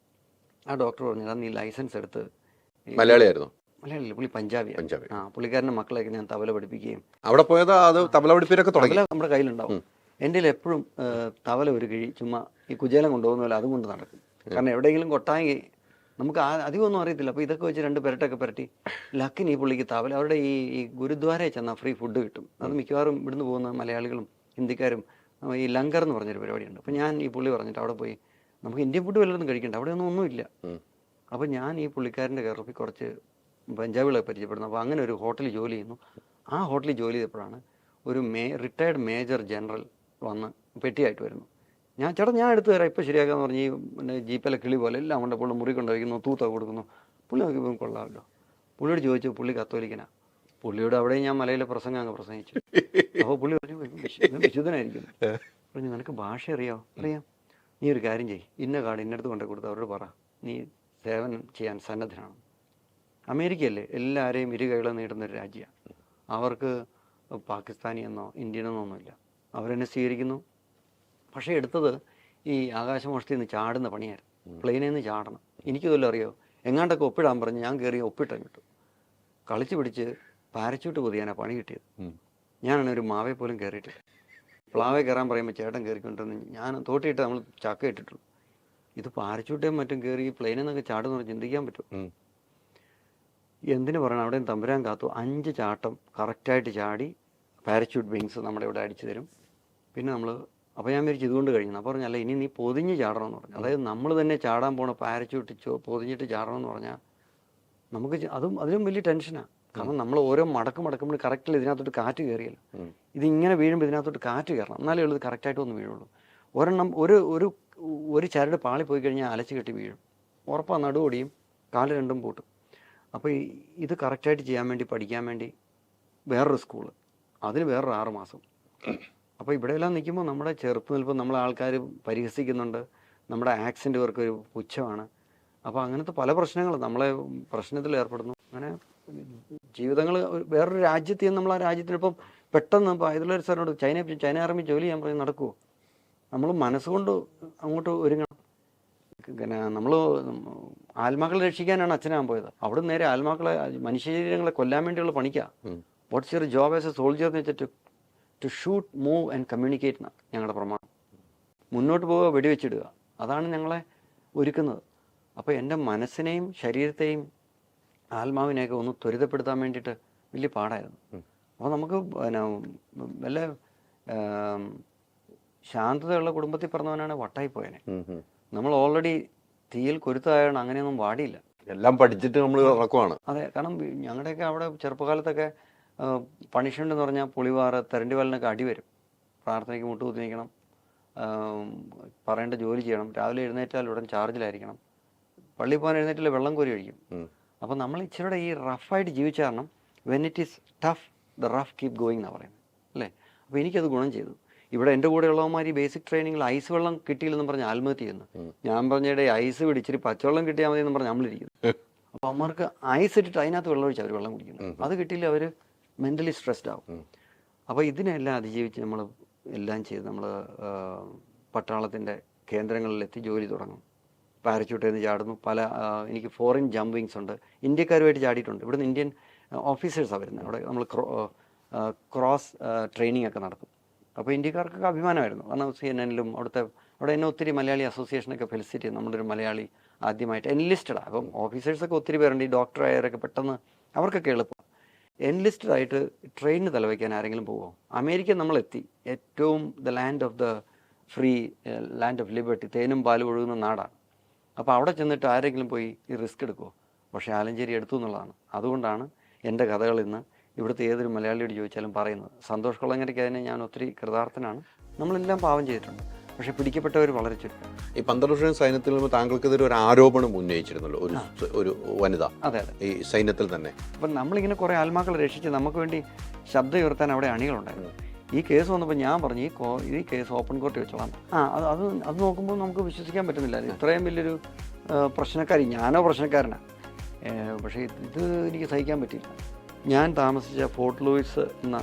ആ ഡോക്ടർ പറഞ്ഞു, നീ ലൈസൻസ് എടുത്ത്. മലയാളിയായിരുന്നു? മലയാളി, പുള്ളി പഞ്ചാബി. പുള്ളിക്കാരൻ്റെ മക്കളെയൊക്കെ ഞാൻ തബല പഠിപ്പിക്കുകയും അവിടെ പോയത് അത് തബല പഠിപ്പിയൊക്കെ തുടങ്ങി. നമ്മുടെ കയ്യിലുണ്ടാവും. എൻ്റെ എപ്പോഴും തവല ഒരു കിഴി ചുമ്മാ ഈ കുചേലം കൊണ്ടുപോകുന്ന പോലെ അതുകൊണ്ട് നടക്കും. കാരണം എവിടെയെങ്കിലും കൊട്ടാങ്കി നമുക്ക് അധികമൊന്നും അറിയത്തില്ല. അപ്പോൾ ഇതൊക്കെ വെച്ച് 2 പെരട്ടൊക്കെ പുരട്ടി ലക്കിന് ഈ പുള്ളിക്ക് തവല അവരുടെ ഈ ഗുരുദ്വാരയിൽ ചെന്നാൽ ഫ്രീ ഫുഡ് കിട്ടും. അത് മിക്കവാറും ഇവിടുന്ന് പോകുന്ന മലയാളികളും ഹിന്ദിക്കാരും ഈ ലങ്കർ എന്ന് പറഞ്ഞൊരു പരിപാടിയുണ്ട്. അപ്പോൾ ഞാൻ ഈ പുള്ളി പറഞ്ഞിട്ട് അവിടെ പോയി നമുക്ക് ഇന്ത്യൻ ഫുഡ് വല്ലതും കഴിക്കണ്ട, അവിടെ ഒന്നുമില്ല. അപ്പോൾ ഞാൻ ഈ പുള്ളിക്കാരൻ്റെ കയറി കുറച്ച് പഞ്ചാബികളെ പരിചയപ്പെടുന്നു. അപ്പോൾ അങ്ങനെ ഒരു ഹോട്ടലിൽ ജോലി ചെയ്യുന്നു. ആ ഹോട്ടലിൽ ജോലി ചെയ്തപ്പോഴാണ് ഒരു റിട്ടയർഡ് മേജർ ജനറൽ വന്ന് പെട്ടിയായിട്ട് വരുന്നു. ചേട്ടാ ഞാൻ എടുത്തു തരാം, ഇപ്പോൾ ശരിയാക്കാന്ന് പറഞ്ഞ് പിന്നെ ജീപ്പിലെ കിളി പോലെ എല്ലാം കൊണ്ട് പുള്ളി മുറി കൊണ്ടുവയ്ക്കുന്നു, തൂത്ത കൊടുക്കുന്നു. പുള്ളി നോക്കിയപ്പോൾ കൊള്ളാമല്ലോ. പുള്ളിയോട് ചോദിച്ചു, പുള്ളി കത്തോലിക്കനാ. പുള്ളിയോട് അവിടെ ഞാൻ മലയിലെ പ്രസംഗം അങ്ങ് പ്രസംഗിച്ചു. അപ്പോൾ പുള്ളി പറഞ്ഞു, വിശുദ്ധനായിരിക്കും. പറഞ്ഞു, നിനക്ക് ഭാഷ അറിയാമോ? അറിയാം. നീ ഒരു കാര്യം ചെയ്യ്, ഇന്ന കാർഡ് ഇന്നടുത്ത് കൊണ്ടു കൊടുത്ത് അവരോട് പറ നീ സേവനം ചെയ്യാൻ സന്നദ്ധനാണ്. അമേരിക്കയല്ലേ, എല്ലാവരെയും ഇരുകൈകളും നേടുന്നൊരു രാജ്യമാണ്. അവർക്ക് പാകിസ്ഥാനി എന്നോ ഇന്ത്യനെന്നോ ഒന്നുമില്ല. അവരെന്നെ സ്വീകരിക്കുന്നു. പക്ഷേ എടുത്തത് ഈ ആകാശമോഷ്ടിയിൽ നിന്ന് ചാടുന്ന പണിയായിരുന്നു. പ്ലെയിനിൽ നിന്ന് ചാടണം. എനിക്കിതെല്ലാം അറിയോ. എങ്ങാണ്ടൊക്കെ ഒപ്പിടാൻ പറഞ്ഞ് ഞാൻ കയറി ഒപ്പിട്ടാൻ കിട്ടും. കളിച്ച് പിടിച്ച് പാരച്യൂട്ട് പൊതിയാനാണ് പണി കിട്ടിയത്. ഞാനാണ് ഒരു മാവേ പോലും കയറിയിട്ടില്ല. പ്ലാവേ കയറാൻ പറയുമ്പോൾ ചേട്ടൻ കയറിക്കൊണ്ടിരുന്നു. ഞാൻ തോട്ടിയിട്ട് നമ്മൾ ചക്ക ഇട്ടിട്ടുള്ളൂ. ഇത് പാരച്യൂട്ടേയും മറ്റും കയറി പ്ലെയിനിൽ നിന്നൊക്കെ ചാടുന്ന പറഞ്ഞ് ചിന്തിക്കാൻ പറ്റും. എന്തിനു പറയണം, അവിടെയും തമ്പുരാൻ കാത്തു. 5 ചാട്ടം കറക്റ്റായിട്ട് ചാടി പാരച്യൂട്ട് വിങ്സ് നമ്മുടെ ഇവിടെ അടിച്ചു തരും. പിന്നെ നമ്മൾ അപ്പോൾ ഞാൻ വിചാരിച്ചു ഇതുകൊണ്ട് കഴിയുന്നു. അപ്പോൾ പറഞ്ഞല്ല, ഇനി നീ പൊതിഞ്ഞ് ചാടണമെന്ന് പറഞ്ഞു. അതായത് നമ്മൾ തന്നെ ചാടാൻ പോണ പാരച്യൂട്ട് പൊതിഞ്ഞിട്ട് ചാടണമെന്ന് പറഞ്ഞാൽ നമുക്ക് അതിലും വലിയ ടെൻഷനാണ്. കാരണം നമ്മൾ ഓരോ മടക്കുമ്പോൾ കറക്റ്റിൽ ഇതിനകത്തോട്ട് കാറ്റ് കയറിയല്ലോ. ഇതിങ്ങനെ വീഴുമ്പോൾ ഇതിനകത്തോട്ട് കാറ്റ് കയറണം, എന്നാലേ ഉള്ളത് കറക്റ്റായിട്ട് ഒന്ന് വീഴുള്ളൂ. ഒരെണ്ണം ഒരു ചരട് പാളി പോയി കഴിഞ്ഞാൽ അലച്ച് കെട്ടി വീഴും. ഉറപ്പാണ്, നടുവൊടിയും, കാല് രണ്ടും പൂട്ടും. അപ്പോൾ ഇത് കറക്റ്റായിട്ട് ചെയ്യാൻ വേണ്ടി പഠിക്കാൻ വേണ്ടി വേറൊരു സ്കൂള്, അതിന് വേറൊരു 6 മാസം. അപ്പോൾ ഇവിടെയെല്ലാം നിൽക്കുമ്പോൾ നമ്മുടെ ചെറുപ്പ് നിൽപ്പം നമ്മളെ ആൾക്കാർ പരിഹസിക്കുന്നുണ്ട്. നമ്മുടെ ആക്സെൻ്റ് ഇവർക്കൊരു പുച്ഛമാണ്. അപ്പോൾ അങ്ങനത്തെ പല പ്രശ്നങ്ങളും നമ്മളെ പ്രശ്നത്തിൽ ഏർപ്പെടുന്നു. അങ്ങനെ ജീവിതങ്ങൾ വേറൊരു രാജ്യത്ത് നിന്ന് നമ്മൾ ആ രാജ്യത്തിനിപ്പം പെട്ടെന്ന് ഇപ്പോൾ ഇതിലൊരു സാറിനോട് ചൈന ആർമി ജോലി ചെയ്യാൻ പറഞ്ഞ് നടക്കുമോ? നമ്മൾ മനസ്സുകൊണ്ട് അങ്ങോട്ട് ഒരുങ്ങണം. പിന്നെ നമ്മൾ ആത്മാക്കളെ രക്ഷിക്കാനാണ് അച്ഛനാൻ പോയത്. അവിടെ നേരെ ആത്മാക്കളെ മനുഷ്യശരീരങ്ങളെ കൊല്ലാൻ വേണ്ടിയുള്ള പണിക്കാണ്. What's your job as a soldier എന്ന് വെച്ചിട്ട് to shoot, move and communicate എന്നാണ് ഞങ്ങളുടെ പ്രമാണം. മുന്നോട്ട് പോവുക, വെടിവെച്ചിടുക, അതാണ് ഞങ്ങളെ ഒരുക്കുന്നത്. അപ്പോൾ എൻ്റെ മനസ്സിനെയും ശരീരത്തെയും ആത്മാവിനെയൊക്കെ ഒന്ന് ത്വരിതപ്പെടുത്താൻ വേണ്ടിയിട്ട് വലിയ പാടായിരുന്നു. അപ്പോൾ നമുക്ക് പിന്നെ വല്ല ശാന്തതയുള്ള കുടുംബത്തിൽ പറഞ്ഞവനാണ് വട്ടായിപ്പോയനെ. നമ്മൾ ഓൾറെഡി തീയിൽ കൊരുത്തായാണ്, അങ്ങനെയൊന്നും വാടിയില്ല. എല്ലാം പഠിച്ചിട്ട് നമ്മൾ ഇറക്കുവാണ്. അതെ, കാരണം ഞങ്ങളുടെയൊക്കെ അവിടെ ചെറുപ്പകാലത്തൊക്കെ പണിഷ്മെൻ്റ് എന്ന് പറഞ്ഞാൽ പുളിവാറ്, തെരണ്ടി വലനൊക്കെ അടി വരും. പ്രാർത്ഥനയ്ക്ക് മുട്ടുകുത്തി നിൽക്കണം, പറയേണ്ട ജോലി ചെയ്യണം, രാവിലെ എഴുന്നേറ്റാൽ ഉടൻ ചാർജിലായിരിക്കണം, പള്ളിയിൽ പോകാൻ എഴുന്നേറ്റിൽ വെള്ളം കോരി ഒഴിക്കും. അപ്പോൾ നമ്മൾ ഇച്ചിരിയുടെ ഈ റഫായിട്ട് ജീവിച്ച കാരണം when it is tough the rough keep going എന്നാണ് പറയുന്നത്, അല്ലേ? അപ്പോൾ എനിക്കത് ഗുണം ചെയ്തു. ഇവിടെ എൻ്റെ കൂടെ ഉള്ളവന്മാർ ഈ ബേസിക് ട്രെയിനിങ്ങിൽ ഐസ് വെള്ളം കിട്ടിയില്ലെന്ന് പറഞ്ഞ് ആത്മഹത്യ ചെയ്യുന്നു. ഞാൻ പറഞ്ഞിടെ ഐസ് പിടിച്ചിരി പച്ചവെള്ളം കിട്ടിയാൽ മതി എന്ന് പറഞ്ഞ് നമ്മളിരിക്കുന്നു. അപ്പോൾ അവന്മാർക്ക് ഐസ് ഇട്ടിട്ട് അതിനകത്ത് വെള്ളം ഒഴിച്ച് അവർ വെള്ളം കുടിക്കുന്നു. അത് കിട്ടിയില്ല, അവർ മെൻ്റലി സ്ട്രെസ്ഡ് ആവും. അപ്പോൾ ഇതിനെല്ലാം അതിജീവിച്ച് നമ്മൾ എല്ലാം ചെയ്ത് നമ്മൾ പട്ടാളത്തിൻ്റെ കേന്ദ്രങ്ങളിലെത്തി ജോലി തുടങ്ങും. പാരച്യൂട്ടിൽ നിന്ന് ചാടുന്നു. എനിക്ക് ഫോറിൻ ജമ്പിങ്സ് ഉണ്ട്, ഇന്ത്യക്കാരുമായിട്ട് ചാടിയിട്ടുണ്ട്. ഇവിടുന്ന് ഇന്ത്യൻ ഓഫീസേഴ്സാണ് വരുന്നത്. അവിടെ നമ്മൾ ക്രോസ് ട്രെയിനിങ് ഒക്കെ നടത്തും. അപ്പോൾ ഇന്ത്യക്കാർക്കൊക്കെ അഭിമാനമായിരുന്നു. കാരണം CNN-ലും അവിടെ എന്നെ ഒത്തിരി മലയാളി അസോസിയേഷനൊക്കെ ഫെലിസിറ്റ് ചെയ്തു. നമ്മുടെ ഒരു മലയാളി ആദ്യമായിട്ട് എൻലിസ്റ്റഡാണ്. അപ്പം ഓഫീസേഴ്സൊക്കെ ഒത്തിരി പേരുണ്ട്. ഈ ഡോക്ടറായവരൊക്കെ പെട്ടെന്ന് അവർക്കൊക്കെ എളുപ്പം. എൻലിസ്റ്റഡ് ആയിട്ട് ട്രെയിനിന് തലവയ്ക്കാൻ ആരെങ്കിലും പോകുമോ? അമേരിക്ക നമ്മളെത്തി. ഏറ്റവും the land of the free, land of liberty, തേനും പാലും ഒഴുകുന്ന നാടാണ്. അപ്പോൾ അവിടെ ചെന്നിട്ട് ആരെങ്കിലും പോയി ഈ റിസ്ക് എടുക്കുമോ? പക്ഷേ ആലഞ്ചേരി എടുത്തു എന്നുള്ളതാണ്. അതുകൊണ്ടാണ് എൻ്റെ കഥകൾ ഇന്ന് ഇവിടുത്തെ ഏതൊരു മലയാളിയോട് ചോദിച്ചാലും പറയുന്നത്. സന്തോഷ് കുളങ്ങരയ്ക്ക് അതിനെ ഞാൻ ഒത്തിരി കൃതാർത്ഥനാണ്. നമ്മളെല്ലാം പാവം ചെയ്തിട്ടുണ്ട്, പക്ഷെ പിടിക്കപ്പെട്ടവർ വളരെ ചുരുക്കം. ഈ 12 വർഷം സൈന്യത്തിൽ നിന്ന് താങ്കൾക്കെതിരെ ഒരു ആരോപണം ഉന്നയിച്ചിരുന്നല്ലോ ഒരു വനിത. അതെ അതെ, ഈ സൈന്യത്തിൽ തന്നെ. അപ്പം നമ്മളിങ്ങനെ കുറേ ആത്മാക്കളെ രക്ഷിച്ച് നമുക്ക് വേണ്ടി ശബ്ദം ഉയർത്താൻ അവിടെ അണികളുണ്ടായിരുന്നു. ഈ കേസ് വന്നപ്പോൾ ഞാൻ പറഞ്ഞു ഈ കേസ് ഓപ്പൺ കോർട്ടിൽ വെച്ചോളാം. അത് നോക്കുമ്പോൾ നമുക്ക് വിശ്വസിക്കാൻ പറ്റുന്നില്ല. ഇത്രയും വലിയൊരു പ്രശ്നക്കാരി, ഞാനോ പ്രശ്നക്കാരനാണ്, പക്ഷേ ഇത് എനിക്ക് സഹിക്കാൻ പറ്റിയില്ല. ഞാൻ താമസിച്ച ഫോർട്ട് ലൂയിസ് എന്ന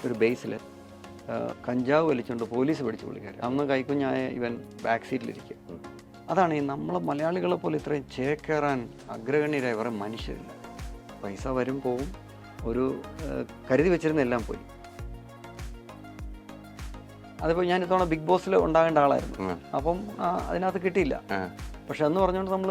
ഒരു ബേസിൽ കഞ്ചാവ് വലിച്ചുകൊണ്ട് പോലീസ് പിടിച്ച് പുള്ളിക്കാർ. അന്ന് കൈക്കുഞ്ഞായ ഇവൻ ബാക്ക് സീറ്റിലിരിക്കും. അതാണ് ഈ നമ്മളെ മലയാളികളെ പോലെ ഇത്രയും ചേക്കേറാൻ അഗ്രഗണ്യരായ വേറെ മനുഷ്യരില്ല. പൈസ വരും പോവും, ഒരു കരുതി വെച്ചിരുന്ന എല്ലാം പോയി. അതിപ്പോൾ ഞാൻ ഇത്തവണ ബിഗ് ബോസിൽ ഉണ്ടാകേണ്ട ആളായിരുന്നു, അപ്പം അതിനകത്ത് കിട്ടിയില്ല. പക്ഷെ അന്ന് പറഞ്ഞുകൊണ്ട് നമ്മൾ